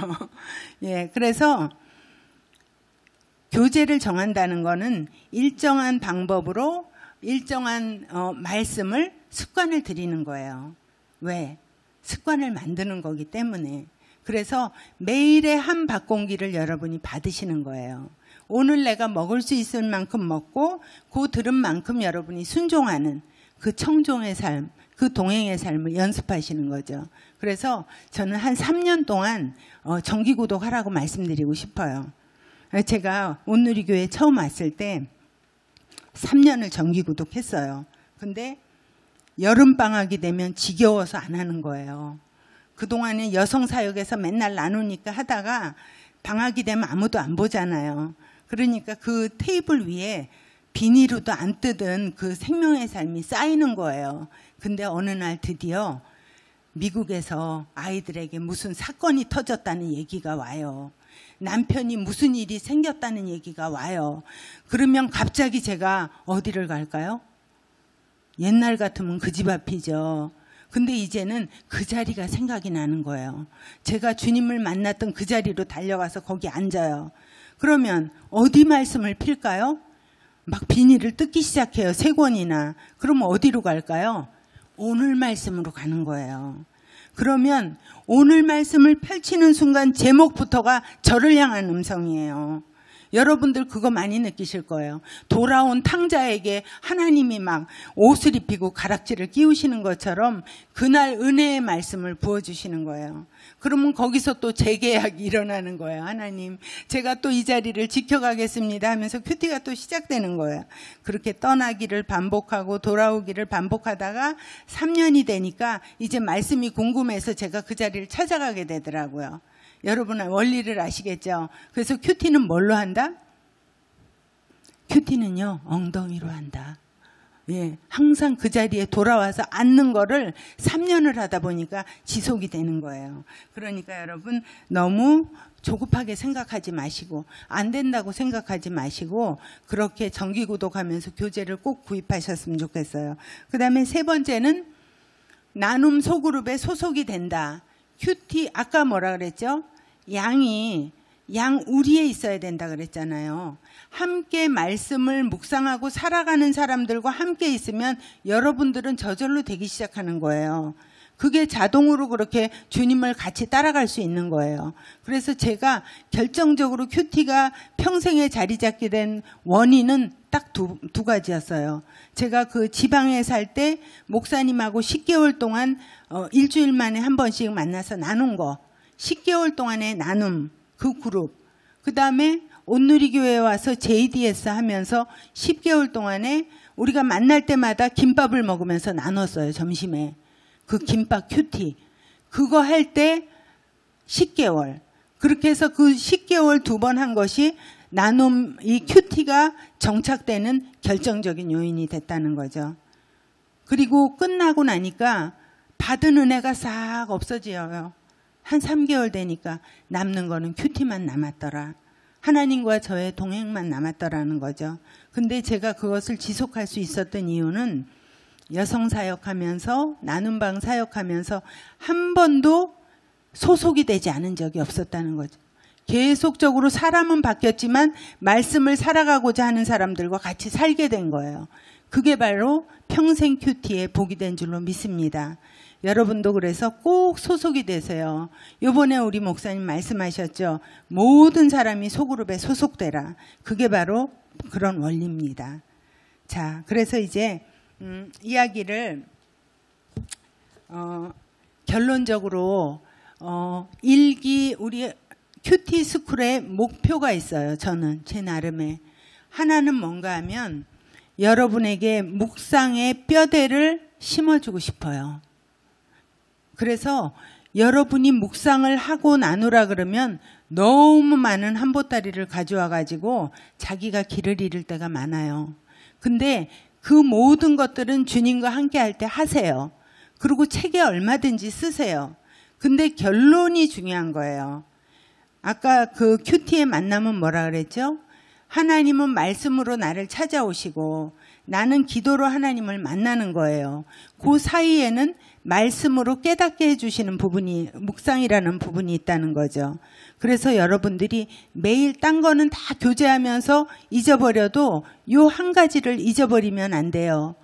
S1: 예, 그래서 교제를 정한다는 거는 일정한 방법으로 일정한 말씀을 습관을 들이는 거예요. 왜? 습관을 만드는 거기 때문에. 그래서 매일의 한 밥공기를 여러분이 받으시는 거예요. 오늘 내가 먹을 수 있을 만큼 먹고 그 들은 만큼 여러분이 순종하는 그 청종의 삶, 그 동행의 삶을 연습하시는 거죠. 그래서 저는 한 3년 동안 정기구독하라고 말씀드리고 싶어요. 제가 온누리교회 처음 왔을 때 3년을 정기구독했어요. 근데 여름방학이 되면 지겨워서 안 하는 거예요. 그동안에 여성사역에서 맨날 나누니까 하다가 방학이 되면 아무도 안 보잖아요. 그러니까 그 테이블 위에 비닐로도 안 뜯은 그 생명의 삶이 쌓이는 거예요. 근데 어느 날 드디어 미국에서 아이들에게 무슨 사건이 터졌다는 얘기가 와요. 남편이 무슨 일이 생겼다는 얘기가 와요. 그러면 갑자기 제가 어디를 갈까요? 옛날 같으면 그 집 앞이죠. 근데 이제는 그 자리가 생각이 나는 거예요. 제가 주님을 만났던 그 자리로 달려가서 거기 앉아요. 그러면 어디 말씀을 필까요? 막 비닐을 뜯기 시작해요. 3권이나. 그러면 어디로 갈까요? 오늘 말씀으로 가는 거예요. 그러면 오늘 말씀을 펼치는 순간 제목부터가 저를 향한 음성이에요. 여러분들 그거 많이 느끼실 거예요. 돌아온 탕자에게 하나님이 막 옷을 입히고 가락지를 끼우시는 것처럼 그날 은혜의 말씀을 부어주시는 거예요. 그러면 거기서 또 재계약이 일어나는 거예요. 하나님, 제가 또 이 자리를 지켜가겠습니다 하면서 큐티가 또 시작되는 거예요. 그렇게 떠나기를 반복하고 돌아오기를 반복하다가 3년이 되니까 이제 말씀이 궁금해서 제가 그 자리를 찾아가게 되더라고요. 여러분은 원리를 아시겠죠? 그래서 큐티는 뭘로 한다? 큐티는요, 엉덩이로 한다. 예, 항상 그 자리에 돌아와서 앉는 거를 3년을 하다 보니까 지속이 되는 거예요. 그러니까 여러분 너무 조급하게 생각하지 마시고 안 된다고 생각하지 마시고 그렇게 정기 구독하면서 교재를 꼭 구입하셨으면 좋겠어요. 그 다음에 세 번째는 나눔 소그룹에 소속이 된다. 큐티 아까 뭐라 그랬죠? 양 우리에 있어야 된다 그랬잖아요. 함께 말씀을 묵상하고 살아가는 사람들과 함께 있으면 여러분들은 저절로 되기 시작하는 거예요. 그게 자동으로 그렇게 주님을 같이 따라갈 수 있는 거예요. 그래서 제가 결정적으로 큐티가 평생에 자리 잡게 된 원인은 딱 두 가지였어요. 제가 그 지방에 살 때 목사님하고 10개월 동안 일주일 만에 한 번씩 만나서 나눈 거. 10개월 동안의 나눔, 그 그룹. 그 다음에 온누리교회에 와서 JDS 하면서 10개월 동안에 우리가 만날 때마다 김밥을 먹으면서 나눴어요. 점심에. 그 김밥 큐티. 그거 할 때 10개월. 그렇게 해서 그 10개월 2번 한 것이 나눔, 이 큐티가 정착되는 결정적인 요인이 됐다는 거죠. 그리고 끝나고 나니까 받은 은혜가 싹 없어져요. 한 3개월 되니까 남는 거는 큐티만 남았더라. 하나님과 저의 동행만 남았더라는 거죠. 근데 제가 그것을 지속할 수 있었던 이유는 여성 사역하면서 나눔방 사역하면서 한 번도 소속이 되지 않은 적이 없었다는 거죠. 계속적으로 사람은 바뀌었지만 말씀을 살아가고자 하는 사람들과 같이 살게 된 거예요. 그게 바로 평생 큐티의 복이 된 줄로 믿습니다. 여러분도 그래서 꼭 소속이 되세요. 이번에 우리 목사님 말씀하셨죠. 모든 사람이 소그룹에 소속되라. 그게 바로 그런 원리입니다. 자, 그래서 이제 이야기를 결론적으로 일기 우리 큐티 스쿨의 목표가 있어요. 저는 제 나름의. 하나는 뭔가 하면 여러분에게 묵상의 뼈대를 심어주고 싶어요. 그래서 여러분이 묵상을 하고 나누라 그러면 너무 많은 한보따리를 가져와 가지고 자기가 길을 잃을 때가 많아요. 근데 그 모든 것들은 주님과 함께 할 때 하세요. 그리고 책에 얼마든지 쓰세요. 근데 결론이 중요한 거예요. 아까 그 큐티의 만남은 뭐라 그랬죠? 하나님은 말씀으로 나를 찾아오시고 나는 기도로 하나님을 만나는 거예요. 그 사이에는 말씀으로 깨닫게 해주시는 부분이 묵상이라는 부분이 있다는 거죠. 그래서 여러분들이 매일 딴 거는 다 교제하면서 잊어버려도 요 한 가지를 잊어버리면 안 돼요.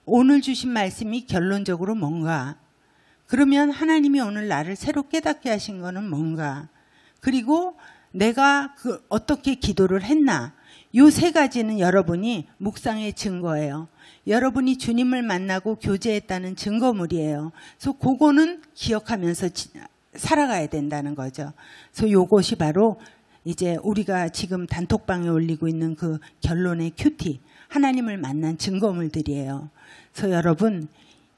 S1: 오늘 주신 말씀이 결론적으로 뭔가? 그러면 하나님이 오늘 나를 새로 깨닫게 하신 거는 뭔가? 그리고 내가 어떻게 기도를 했나? 요 세 가지는 여러분이 묵상의 증거예요. 여러분이 주님을 만나고 교제했다는 증거물이에요. 그래서 그거는 기억하면서 살아가야 된다는 거죠. 그래서 요것이 바로 이제 우리가 지금 단톡방에 올리고 있는 그 결론의 큐티, 하나님을 만난 증거물들이에요. 그래서 여러분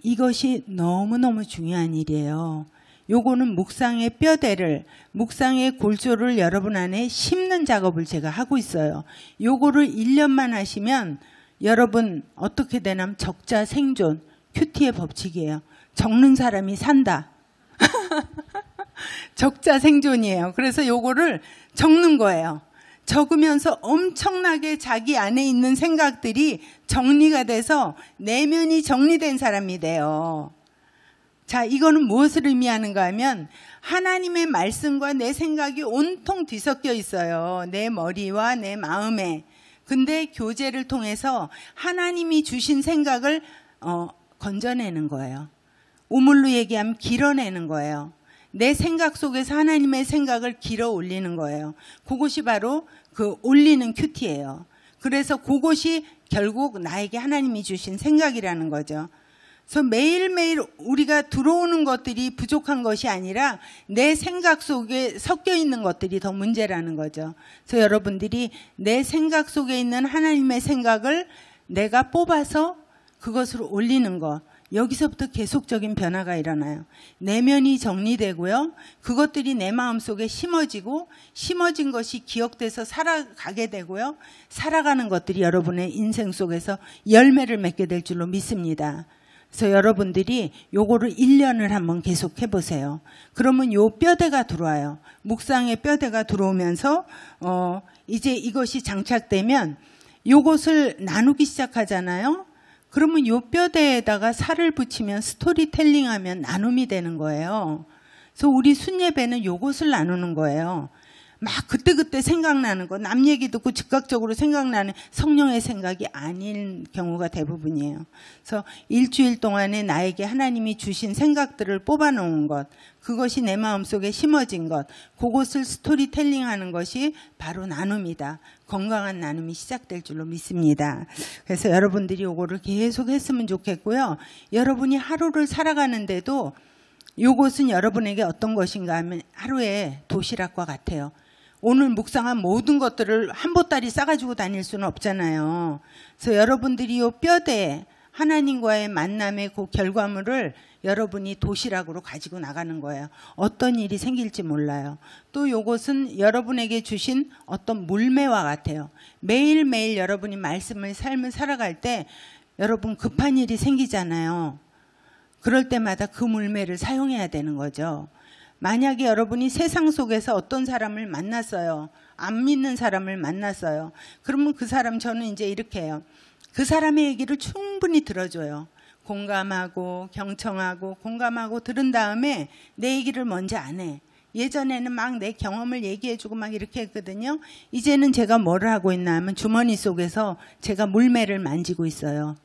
S1: 이것이 너무너무 중요한 일이에요. 요거는 묵상의 뼈대를, 묵상의 골조를 여러분 안에 심는 작업을 제가 하고 있어요. 요거를 1년만 하시면 여러분 어떻게 되냐면 적자 생존, 큐티의 법칙이에요. 적는 사람이 산다. 적자 생존이에요. 그래서 요거를 적는 거예요. 적으면서 엄청나게 자기 안에 있는 생각들이 정리가 돼서 내면이 정리된 사람이 돼요. 자, 이거는 무엇을 의미하는가 하면 하나님의 말씀과 내 생각이 온통 뒤섞여 있어요. 내 머리와 내 마음에. 근데 교제를 통해서 하나님이 주신 생각을 건져내는 거예요. 우물로 얘기하면 길어내는 거예요. 내 생각 속에서 하나님의 생각을 길어 올리는 거예요. 그것이 바로 그 올리는 큐티예요. 그래서 그것이 결국 나에게 하나님이 주신 생각이라는 거죠. 그래서 매일매일 우리가 들어오는 것들이 부족한 것이 아니라 내 생각 속에 섞여 있는 것들이 더 문제라는 거죠. 그래서 여러분들이 내 생각 속에 있는 하나님의 생각을 내가 뽑아서 그것으로 올리는 것, 여기서부터 계속적인 변화가 일어나요. 내면이 정리되고요. 그것들이 내 마음속에 심어지고 심어진 것이 기억돼서 살아가게 되고요. 살아가는 것들이 여러분의 인생 속에서 열매를 맺게 될 줄로 믿습니다. 그래서 여러분들이 요거를 1년을 한번 계속 해보세요. 그러면 요 뼈대가 들어와요. 묵상의 뼈대가 들어오면서 이제 이것이 장착되면 요것을 나누기 시작하잖아요. 그러면 요 뼈대에다가 살을 붙이면 스토리텔링하면 나눔이 되는 거예요. 그래서 우리 순예배는 요것을 나누는 거예요. 막 그때그때 생각나는 거, 남 얘기 듣고 즉각적으로 생각나는 성령의 생각이 아닌 경우가 대부분이에요. 그래서 일주일 동안에 나에게 하나님이 주신 생각들을 뽑아놓은 것, 그것이 내 마음속에 심어진 것, 그것을 스토리텔링하는 것이 바로 나눔이다. 건강한 나눔이 시작될 줄로 믿습니다. 그래서 여러분들이 이거를 계속 했으면 좋겠고요. 여러분이 하루를 살아가는데도 이것은 여러분에게 어떤 것인가 하면 하루의 도시락과 같아요. 오늘 묵상한 모든 것들을 한 보따리 싸가지고 다닐 수는 없잖아요. 그래서 여러분들이 이 뼈대에 하나님과의 만남의 그 결과물을 여러분이 도시락으로 가지고 나가는 거예요. 어떤 일이 생길지 몰라요. 또 이것은 여러분에게 주신 어떤 물매와 같아요. 매일매일 여러분이 말씀을 삶을 살아갈 때 여러분 급한 일이 생기잖아요. 그럴 때마다 그 물매를 사용해야 되는 거죠. 만약에 여러분이 세상 속에서 어떤 사람을 만났어요. 안 믿는 사람을 만났어요. 그러면 그 사람 저는 이제 이렇게 해요. 그 사람의 얘기를 충분히 들어줘요. 공감하고 경청하고 공감하고 들은 다음에 내 얘기를 먼저 안 해. 예전에는 막 내 경험을 얘기해주고 막 이렇게 했거든요. 이제는 제가 뭐를 하고 있나 하면 주머니 속에서 제가 물매를 만지고 있어요.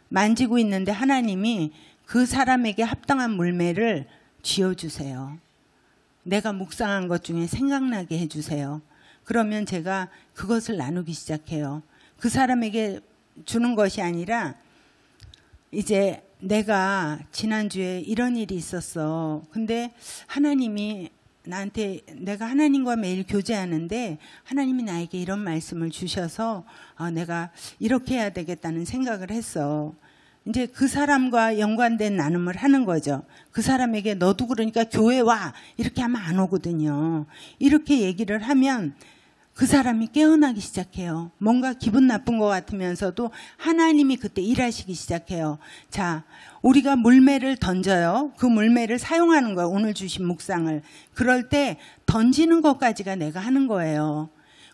S1: 만지고 있는데 하나님이 그 사람에게 합당한 물매를 쥐어주세요. 내가 묵상한 것 중에 생각나게 해주세요. 그러면 제가 그것을 나누기 시작해요. 그 사람에게 주는 것이 아니라 이제 내가 지난주에 이런 일이 있었어. 근데 하나님이 나한테 내가 하나님과 매일 교제하는데 하나님이 나에게 이런 말씀을 주셔서 내가 이렇게 해야 되겠다는 생각을 했어. 이제 그 사람과 연관된 나눔을 하는 거죠. 그 사람에게 너도 그러니까 교회 와 이렇게 하면 안 오거든요. 이렇게 얘기를 하면 그 사람이 깨어나기 시작해요. 뭔가 기분 나쁜 것 같으면서도 하나님이 그때 일하시기 시작해요. 자, 우리가 물매를 던져요. 그 물매를 사용하는 거예요. 오늘 주신 묵상을. 그럴 때 던지는 것까지가 내가 하는 거예요.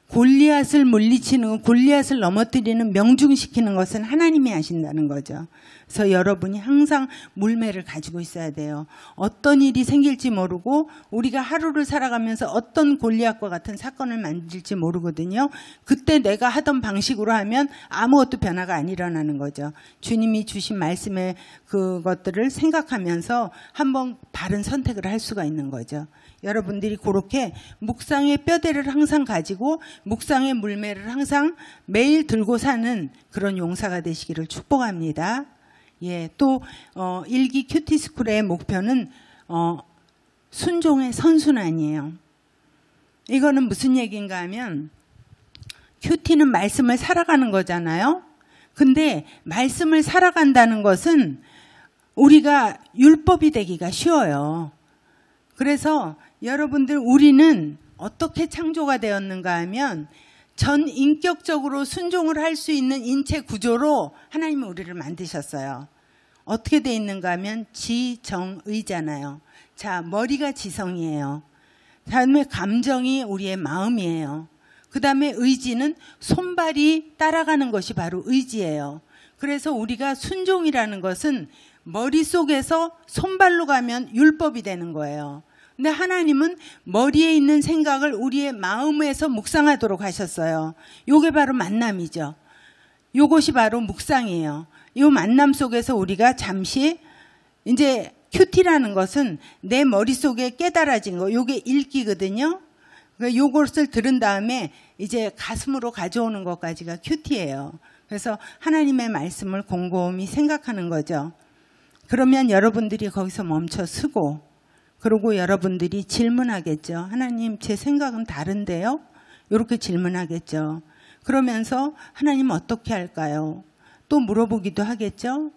S1: 골리앗을 물리치는, 골리앗을 넘어뜨리는, 명중시키는 것은 하나님이 하신다는 거죠. 그래서 여러분이 항상 물매를 가지고 있어야 돼요. 어떤 일이 생길지 모르고 우리가 하루를 살아가면서 어떤 골리앗과 같은 사건을 만들지 모르거든요. 그때 내가 하던 방식으로 하면 아무것도 변화가 안 일어나는 거죠. 주님이 주신 말씀의 그것들을 생각하면서 한번 바른 선택을 할 수가 있는 거죠. 여러분들이 그렇게 묵상의 뼈대를 항상 가지고 묵상의 물매를 항상 매일 들고 사는 그런 용사가 되시기를 축복합니다. 예, 또 일기 큐티스쿨의 목표는 순종의 선순환이에요. 이거는 무슨 얘기인가 하면 큐티는 말씀을 살아가는 거잖아요. 근데 말씀을 살아간다는 것은 우리가 율법이 되기가 쉬워요. 그래서 여러분들 우리는 어떻게 창조가 되었는가 하면 전 인격적으로 순종을 할 수 있는 인체 구조로 하나님은 우리를 만드셨어요. 어떻게 돼 있는가 하면 지정의잖아요. 자, 머리가 지성이에요. 다음에 감정이 우리의 마음이에요. 그 다음에 의지는 손발이 따라가는 것이 바로 의지예요. 그래서 우리가 순종이라는 것은 머릿속에서 손발로 가면 율법이 되는 거예요. 근데 하나님은 머리에 있는 생각을 우리의 마음에서 묵상하도록 하셨어요. 요게 바로 만남이죠. 요것이 바로 묵상이에요. 요 만남 속에서 우리가 잠시 이제 큐티라는 것은 내 머릿속에 깨달아진 거, 요게 읽기거든요. 그러니까 요것을 들은 다음에 이제 가슴으로 가져오는 것까지가 큐티예요. 그래서 하나님의 말씀을 곰곰이 생각하는 거죠. 그러면 여러분들이 거기서 멈춰 서고, 그리고 여러분들이 질문하겠죠. 하나님, 제 생각은 다른데요? 이렇게 질문하겠죠. 그러면서 하나님 어떻게 할까요? 또 물어보기도 하겠죠.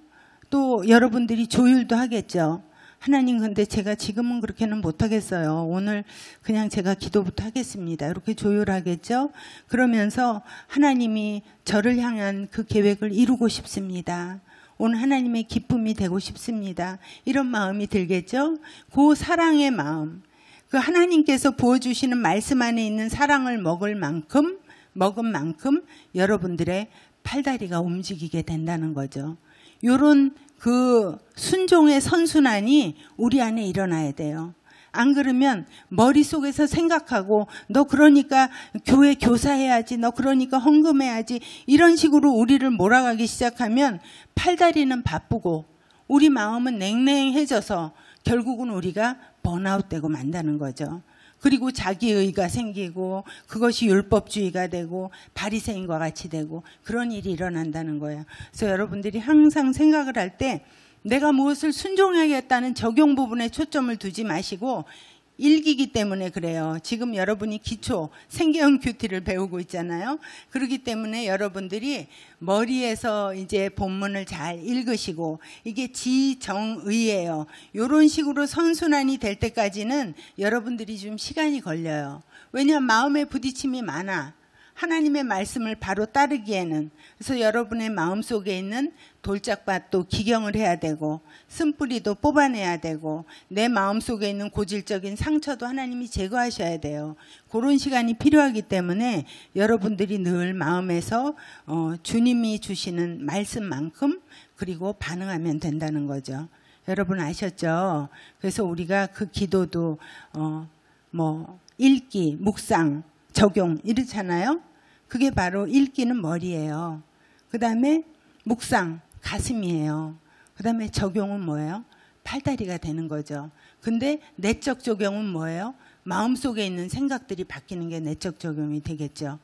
S1: 또 여러분들이 조율도 하겠죠. 하나님, 근데 제가 지금은 그렇게는 못하겠어요. 오늘 그냥 제가 기도부터 하겠습니다. 이렇게 조율하겠죠. 그러면서 하나님이 저를 향한 그 계획을 이루고 싶습니다. 오늘 하나님의 기쁨이 되고 싶습니다. 이런 마음이 들겠죠. 그 사랑의 마음, 그 하나님께서 부어주시는 말씀 안에 있는 사랑을 먹은 만큼 여러분들의 팔다리가 움직이게 된다는 거죠. 요런 그 순종의 선순환이 우리 안에 일어나야 돼요. 안 그러면 머릿속에서 생각하고, 너 그러니까 교회 교사해야지, 너 그러니까 헌금해야지, 이런 식으로 우리를 몰아가기 시작하면 팔다리는 바쁘고 우리 마음은 냉랭해져서 결국은 우리가 번아웃되고 만다는 거죠. 그리고 자기의가 생기고 그것이 율법주의가 되고 바리새인과 같이 되고 그런 일이 일어난다는 거예요. 그래서 여러분들이 항상 생각을 할 때 내가 무엇을 순종하겠다는 적용 부분에 초점을 두지 마시고, 일기기 때문에 그래요. 지금 여러분이 기초 생계형 큐티를 배우고 있잖아요. 그렇기 때문에 여러분들이 머리에서 이제 본문을 잘 읽으시고, 이게 지정의예요. 이런 식으로 선순환이 될 때까지는 여러분들이 좀 시간이 걸려요. 왜냐하면 마음의 부딪힘이 많아. 하나님의 말씀을 바로 따르기에는. 그래서 여러분의 마음속에 있는 돌짝밭도 기경을 해야 되고, 쓴뿌리도 뽑아내야 되고, 내 마음속에 있는 고질적인 상처도 하나님이 제거하셔야 돼요. 그런 시간이 필요하기 때문에 여러분들이 늘 마음에서 주님이 주시는 말씀만큼 그리고 반응하면 된다는 거죠. 여러분 아셨죠? 그래서 우리가 그 기도도 읽기, 묵상, 적용 이렇잖아요. 그게 바로 읽기는 머리예요. 그 다음에 묵상, 가슴이에요. 그 다음에 적용은 뭐예요? 팔다리가 되는 거죠. 근데 내적 적용은 뭐예요? 마음속에 있는 생각들이 바뀌는 게 내적 적용이 되겠죠.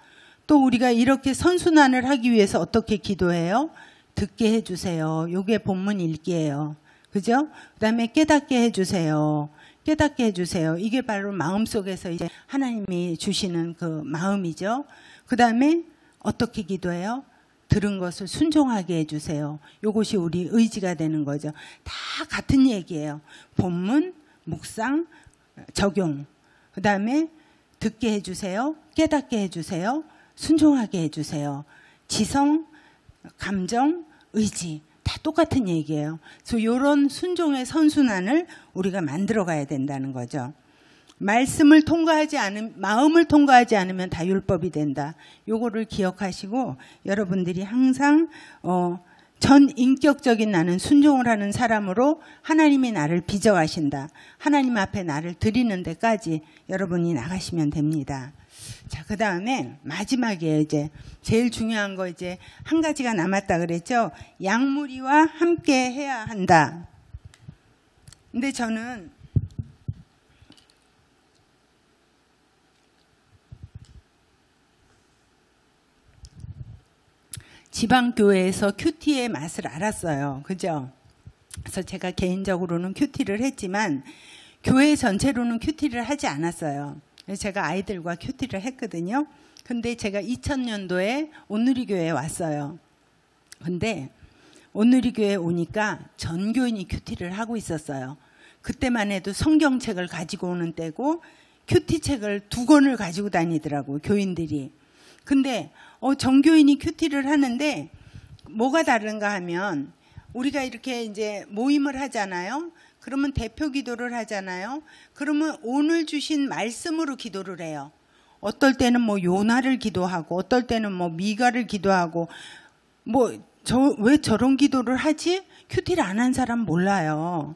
S1: 또 우리가 이렇게 선순환을 하기 위해서 어떻게 기도해요? 듣게 해주세요. 요게 본문 읽기예요. 그죠? 그 다음에 깨닫게 해주세요. 깨닫게 해주세요. 이게 바로 마음속에서 이제 하나님이 주시는 그 마음이죠. 그 다음에 어떻게 기도해요? 들은 것을 순종하게 해주세요. 이것이 우리 의지가 되는 거죠. 다 같은 얘기예요. 본문, 묵상, 적용. 그 다음에 듣게 해주세요. 깨닫게 해주세요. 순종하게 해주세요. 지성, 감정, 의지. 다 똑같은 얘기예요. 그래서 이런 순종의 선순환을 우리가 만들어 가야 된다는 거죠. 말씀을 통과하지 않으면, 마음을 통과하지 않으면 다 율법이 된다. 요거를 기억하시고 여러분들이 항상 전 인격적인 나는 순종을 하는 사람으로 하나님이 나를 빚어가신다. 하나님 앞에 나를 드리는 데까지 여러분이 나가시면 됩니다. 자, 그 다음에 마지막이에요. 이제 제일 중요한 거 이제 한 가지가 남았다 그랬죠. 양무리와 함께 해야 한다. 근데 저는 지방교회에서 큐티의 맛을 알았어요. 그죠? 그래서 제가 개인적으로는 큐티를 했지만 교회 전체로는 큐티를 하지 않았어요. 제가 아이들과 큐티를 했거든요. 근데 제가 2000년도에 온누리교회에 왔어요. 근데 온누리교회에 오니까 전교인이 큐티를 하고 있었어요. 그때만 해도 성경책을 가지고 오는 때고 큐티책을 2권을 가지고 다니더라고요. 교인들이. 근데 전교인이 큐티를 하는데 뭐가 다른가 하면 우리가 이렇게 이제 모임을 하잖아요. 그러면 대표 기도를 하잖아요. 그러면 오늘 주신 말씀으로 기도를 해요. 어떨 때는 뭐 요나를 기도하고 어떨 때는 뭐 미가를 기도하고 왜 저런 기도를 하지? 큐티를 안 한 사람 몰라요.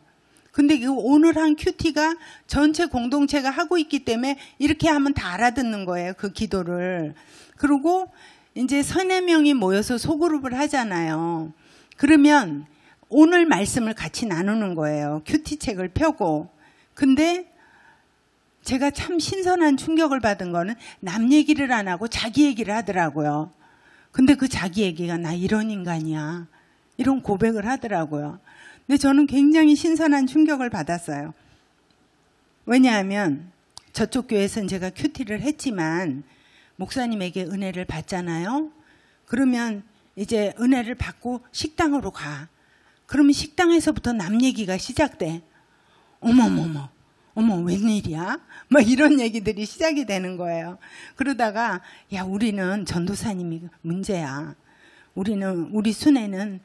S1: 근데 오늘 한 큐티가 전체 공동체가 하고 있기 때문에 이렇게 하면 다 알아듣는 거예요. 그 기도를. 그리고 이제 3-4명이 모여서 소그룹을 하잖아요. 그러면 오늘 말씀을 같이 나누는 거예요. 큐티 책을 펴고. 근데 제가 참 신선한 충격을 받은 거는 남 얘기를 안 하고 자기 얘기를 하더라고요. 근데 그 자기 얘기가 나 이런 인간이야. 이런 고백을 하더라고요. 근데 저는 굉장히 신선한 충격을 받았어요. 왜냐하면 저쪽 교회에서는 제가 큐티를 했지만 목사님에게 은혜를 받잖아요. 그러면 이제 은혜를 받고 식당으로 가. 그러면 식당에서부터 남 얘기가 시작돼. 어머머머. 어머 웬일이야? 막 이런 얘기들이 시작이 되는 거예요. 그러다가 야 우리는 전도사님이 문제야. 우리 순애는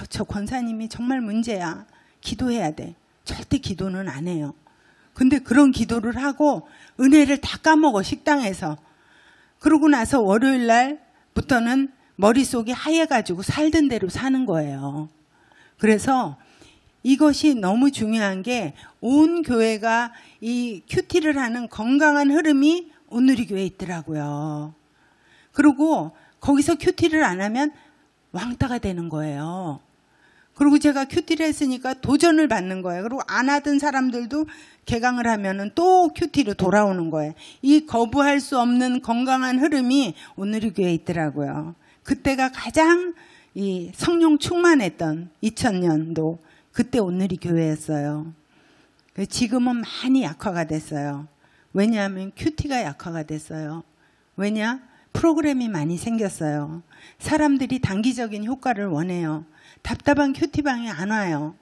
S1: 저 권사님이 정말 문제야. 기도해야 돼. 절대 기도는 안 해요. 근데 그런 기도를 하고 은혜를 다 까먹어 식당에서. 그러고 나서 월요일 날부터는 머릿속이 하얘가지고 살던 대로 사는 거예요. 그래서 이것이 너무 중요한 게 온 교회가 이 큐티를 하는 건강한 흐름이 온누리 교회에 있더라고요. 그리고 거기서 큐티를 안 하면 왕따가 되는 거예요. 그리고 제가 큐티를 했으니까 도전을 받는 거예요. 그리고 안 하던 사람들도 개강을 하면은 또 큐티로 돌아오는 거예요. 이 거부할 수 없는 건강한 흐름이 온누리 교회에 있더라고요. 그때가 가장 이 성령 충만했던 2000년도 그때 온누리 교회였어요. 지금은 많이 약화가 됐어요. 왜냐하면 큐티가 약화가 됐어요. 왜냐? 프로그램이 많이 생겼어요. 사람들이 단기적인 효과를 원해요. 답답한 큐티방에 안 와요.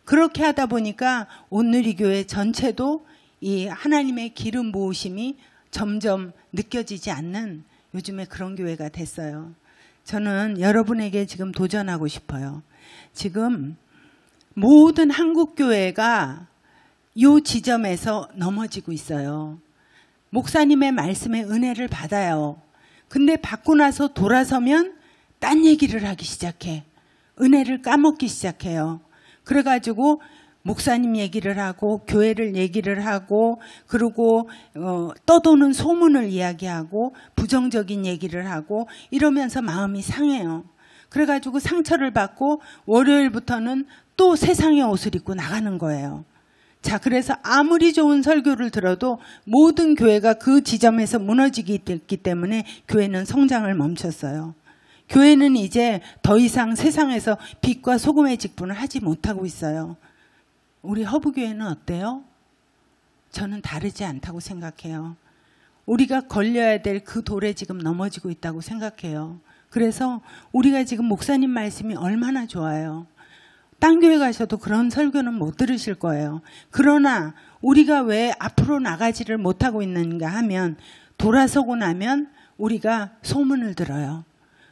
S1: 그렇게 하다 보니까 온누리 교회 전체도 이 하나님의 기름 부으심이 점점 느껴지지 않는 요즘에 그런 교회가 됐어요. 저는 여러분에게 지금 도전하고 싶어요. 지금 모든 한국 교회가 이 지점에서 넘어지고 있어요. 목사님의 말씀에 은혜를 받아요. 근데 받고 나서 돌아서면 딴 얘기를 하기 시작해. 은혜를 까먹기 시작해요. 그래가지고 목사님 얘기를 하고 교회를 얘기를 하고 그리고 떠도는 소문을 이야기하고 부정적인 얘기를 하고 이러면서 마음이 상해요. 그래가지고 상처를 받고 월요일부터는 또 세상의 옷을 입고 나가는 거예요. 자, 그래서 아무리 좋은 설교를 들어도 모든 교회가 그 지점에서 무너지기 때문에 교회는 성장을 멈췄어요. 교회는 이제 더 이상 세상에서 빛과 소금의 직분을 하지 못하고 있어요. 우리 허브교회는 어때요? 저는 다르지 않다고 생각해요. 우리가 걸려야 될 그 돌에 지금 넘어지고 있다고 생각해요. 그래서 우리가 지금 목사님 말씀이 얼마나 좋아요. 딴 교회 가셔도 그런 설교는 못 들으실 거예요. 그러나 우리가 왜 앞으로 나가지를 못하고 있는가 하면 돌아서고 나면 우리가 소문을 들어요.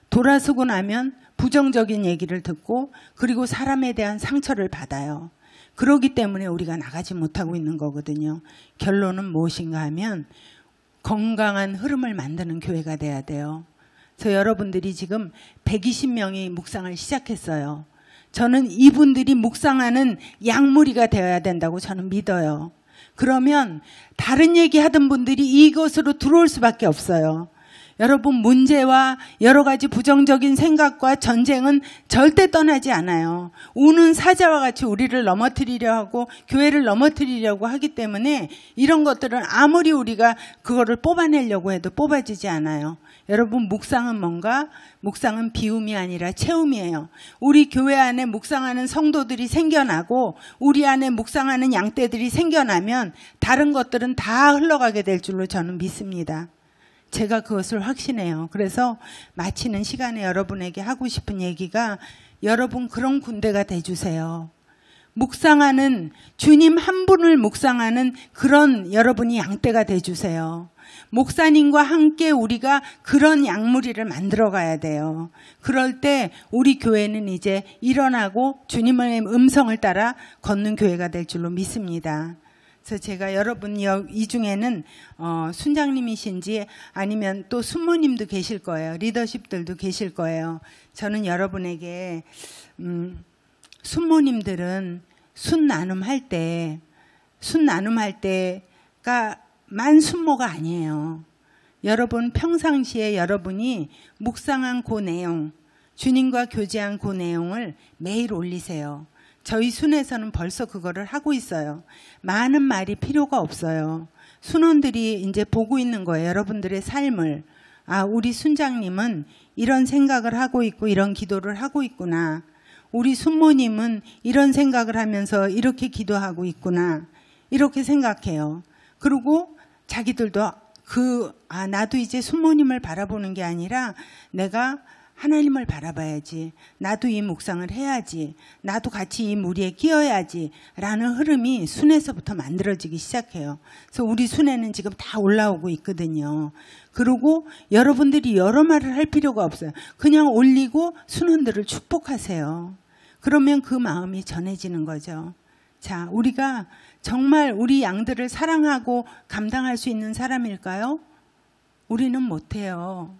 S1: 돌아서고 나면 부정적인 얘기를 듣고 그리고 사람에 대한 상처를 받아요. 그렇기 때문에 우리가 나가지 못하고 있는 거거든요. 결론은 무엇인가 하면 건강한 흐름을 만드는 교회가 돼야 돼요. 그래서 여러분들이 지금 120명이 묵상을 시작했어요. 저는 이분들이 묵상하는 양무리가 되어야 된다고 저는 믿어요. 그러면 다른 얘기하던 분들이 이것으로 들어올 수밖에 없어요. 여러분 문제와 여러 가지 부정적인 생각과 전쟁은 절대 떠나지 않아요. 우는 사자와 같이 우리를 넘어뜨리려 하고 교회를 넘어뜨리려고 하기 때문에 이런 것들은 아무리 우리가 그거를 뽑아내려고 해도 뽑아지지 않아요. 여러분 묵상은 뭔가? 묵상은 비움이 아니라 채움이에요. 우리 교회 안에 묵상하는 성도들이 생겨나고 우리 안에 묵상하는 양떼들이 생겨나면 다른 것들은 다 흘러가게 될 줄로 저는 믿습니다. 제가 그것을 확신해요. 그래서 마치는 시간에 여러분에게 하고 싶은 얘기가 여러분 그런 군대가 돼주세요. 묵상하는 주님 한 분을 묵상하는 그런 여러분이 양떼가 돼주세요. 목사님과 함께 우리가 그런 양무리를 만들어 가야 돼요. 그럴 때 우리 교회는 이제 일어나고 주님의 음성을 따라 걷는 교회가 될 줄로 믿습니다. 그래서 제가 여러분 이 중에는 순장님이신지 아니면 또 순모님도 계실 거예요. 리더십들도 계실 거예요. 저는 여러분에게 순모님들은 순 나눔할 때가 만 순모가 아니에요. 여러분 평상시에 여러분이 묵상한 그 내용, 주님과 교제한 그 내용을 매일 올리세요. 저희 순에서는 벌써 그거를 하고 있어요. 많은 말이 필요가 없어요. 순원들이 이제 보고 있는 거예요. 여러분들의 삶을. 아, 우리 순장님은 이런 생각을 하고 있고 이런 기도를 하고 있구나. 우리 순모님은 이런 생각을 하면서 이렇게 기도하고 있구나. 이렇게 생각해요. 그리고 자기들도 나도 이제 순모님을 바라보는 게 아니라 내가 하나님을 바라봐야지. 나도 이 묵상을 해야지. 나도 같이 이 무리에 끼어야지. 라는 흐름이 순에서부터 만들어지기 시작해요. 그래서 우리 순에는 지금 다 올라오고 있거든요. 그리고 여러분들이 여러 말을 할 필요가 없어요. 그냥 올리고 순원들을 축복하세요. 그러면 그 마음이 전해지는 거죠. 자, 우리가 정말 우리 양들을 사랑하고 감당할 수 있는 사람일까요? 우리는 못해요.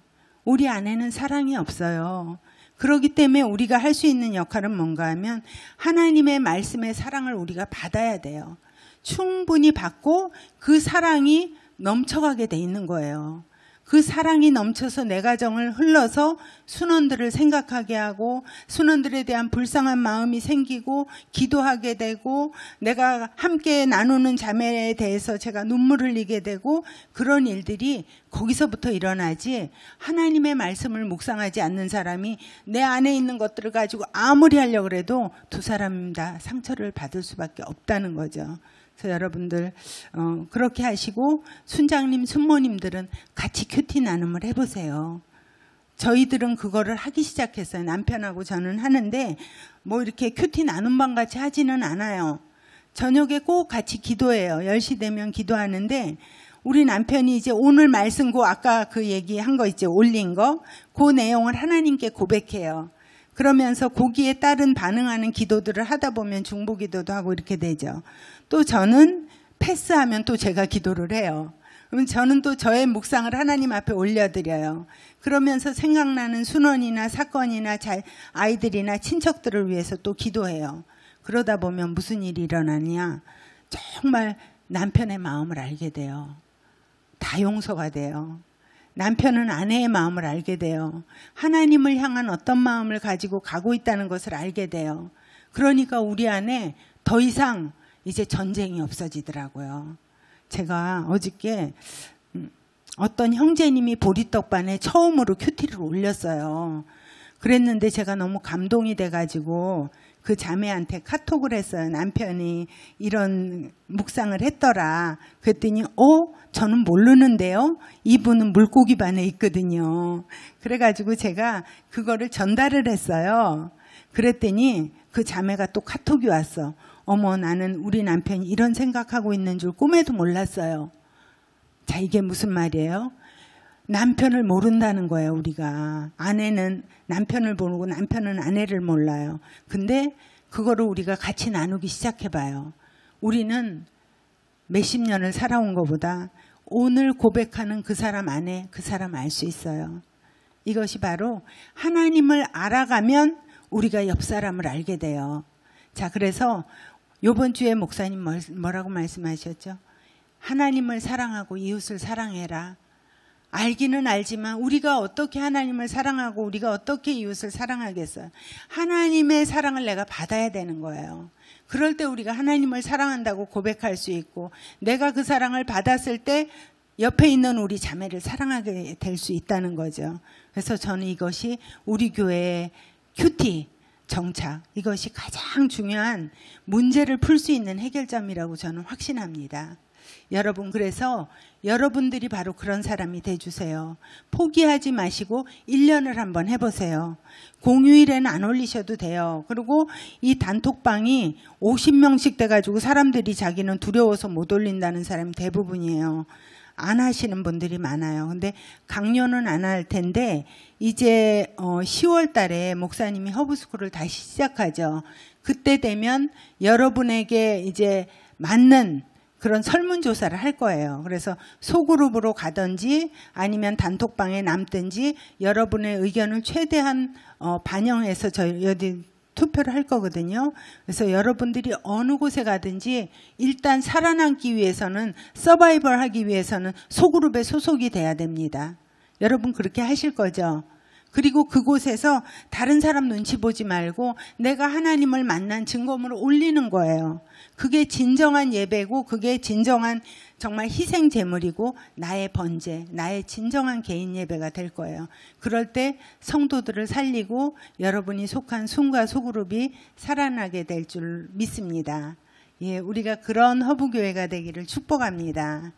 S1: 우리 안에는 사랑이 없어요. 그렇기 때문에 우리가 할 수 있는 역할은 뭔가 하면 하나님의 말씀의 사랑을 우리가 받아야 돼요. 충분히 받고 그 사랑이 넘쳐가게 돼 있는 거예요. 그 사랑이 넘쳐서 내 가정을 흘러서 순원들을 생각하게 하고 순원들에 대한 불쌍한 마음이 생기고 기도하게 되고 내가 함께 나누는 자매에 대해서 제가 눈물 흘리게 되고 그런 일들이 거기서부터 일어나지 하나님의 말씀을 묵상하지 않는 사람이 내 안에 있는 것들을 가지고 아무리 하려고 해도 두 사람 다 상처를 받을 수밖에 없다는 거죠. 그래서 여러분들 그렇게 하시고 순장님, 순모님들은 같이 큐티 나눔을 해보세요. 저희들은 그거를 하기 시작했어요. 남편하고 저는 하는데 뭐 이렇게 큐티 나눔방 같이 하지는 않아요. 저녁에 꼭 같이 기도해요. 10시 되면 기도하는데 우리 남편이 이제 오늘 말씀 아까 그 얘기한 거 있죠. 올린 거. 그 내용을 하나님께 고백해요. 그러면서 거기에 따른 반응하는 기도들을 하다 보면 중보기도도 하고 이렇게 되죠. 또 저는 패스하면 또 제가 기도를 해요. 그러면 저는 또 저의 묵상을 하나님 앞에 올려드려요. 그러면서 생각나는 순원이나 사건이나 아이들이나 친척들을 위해서 또 기도해요. 그러다 보면 무슨 일이 일어나냐. 정말 남편의 마음을 알게 돼요. 다 용서가 돼요. 남편은 아내의 마음을 알게 돼요. 하나님을 향한 어떤 마음을 가지고 가고 있다는 것을 알게 돼요. 그러니까 우리 안에 더 이상 이제 전쟁이 없어지더라고요. 제가 어저께 어떤 형제님이 보리떡반에 처음으로 큐티를 올렸어요. 그랬는데 제가 너무 감동이 돼가지고 그 자매한테 카톡을 했어요. 남편이 이런 묵상을 했더라. 그랬더니 저는 모르는데요. 이분은 물고기반에 있거든요. 그래가지고 제가 그거를 전달을 했어요. 그랬더니 그 자매가 또 카톡이 왔어. 어머, 나는 우리 남편이 이런 생각하고 있는 줄 꿈에도 몰랐어요. 자, 이게 무슨 말이에요? 남편을 모른다는 거예요, 우리가. 아내는 남편을 모르고 남편은 아내를 몰라요. 근데 그거를 우리가 같이 나누기 시작해봐요. 우리는 몇십 년을 살아온 것보다 오늘 고백하는 그 사람 안에 그 사람 알 수 있어요. 이것이 바로 하나님을 알아가면 우리가 옆 사람을 알게 돼요. 자, 그래서 이번 주에 목사님 뭐라고 말씀하셨죠? 하나님을 사랑하고 이웃을 사랑해라. 알기는 알지만 우리가 어떻게 하나님을 사랑하고 우리가 어떻게 이웃을 사랑하겠어요? 하나님의 사랑을 내가 받아야 되는 거예요. 그럴 때 우리가 하나님을 사랑한다고 고백할 수 있고 내가 그 사랑을 받았을 때 옆에 있는 우리 자매를 사랑하게 될 수 있다는 거죠. 그래서 저는 이것이 우리 교회의 큐티 정착, 이것이 가장 중요한 문제를 풀 수 있는 해결점이라고 저는 확신합니다. 여러분, 그래서 여러분들이 바로 그런 사람이 돼주세요. 포기하지 마시고 1년을 한번 해보세요. 공휴일에는 안 올리셔도 돼요. 그리고 이 단톡방이 50명씩 돼가지고 사람들이 자기는 두려워서 못 올린다는 사람이 대부분이에요. 안 하시는 분들이 많아요. 근데 강요는 안 할 텐데 이제 10월 달에 목사님이 허브스쿨을 다시 시작하죠. 그때 되면 여러분에게 이제 맞는 그런 설문조사를 할 거예요. 그래서 소그룹으로 가든지 아니면 단톡방에 남든지 여러분의 의견을 최대한 반영해서 저희 투표를 할 거거든요. 그래서 여러분들이 어느 곳에 가든지 일단 살아남기 위해서는, 서바이벌 하기 위해서는 소그룹에 소속이 돼야 됩니다. 여러분 그렇게 하실 거죠? 그리고 그곳에서 다른 사람 눈치 보지 말고 내가 하나님을 만난 증거물을 올리는 거예요. 그게 진정한 예배고 그게 진정한 정말 희생 제물이고 나의 번제, 나의 진정한 개인 예배가 될 거예요. 그럴 때 성도들을 살리고 여러분이 속한 순과 소그룹이 살아나게 될 줄 믿습니다. 예, 우리가 그런 허브교회가 되기를 축복합니다.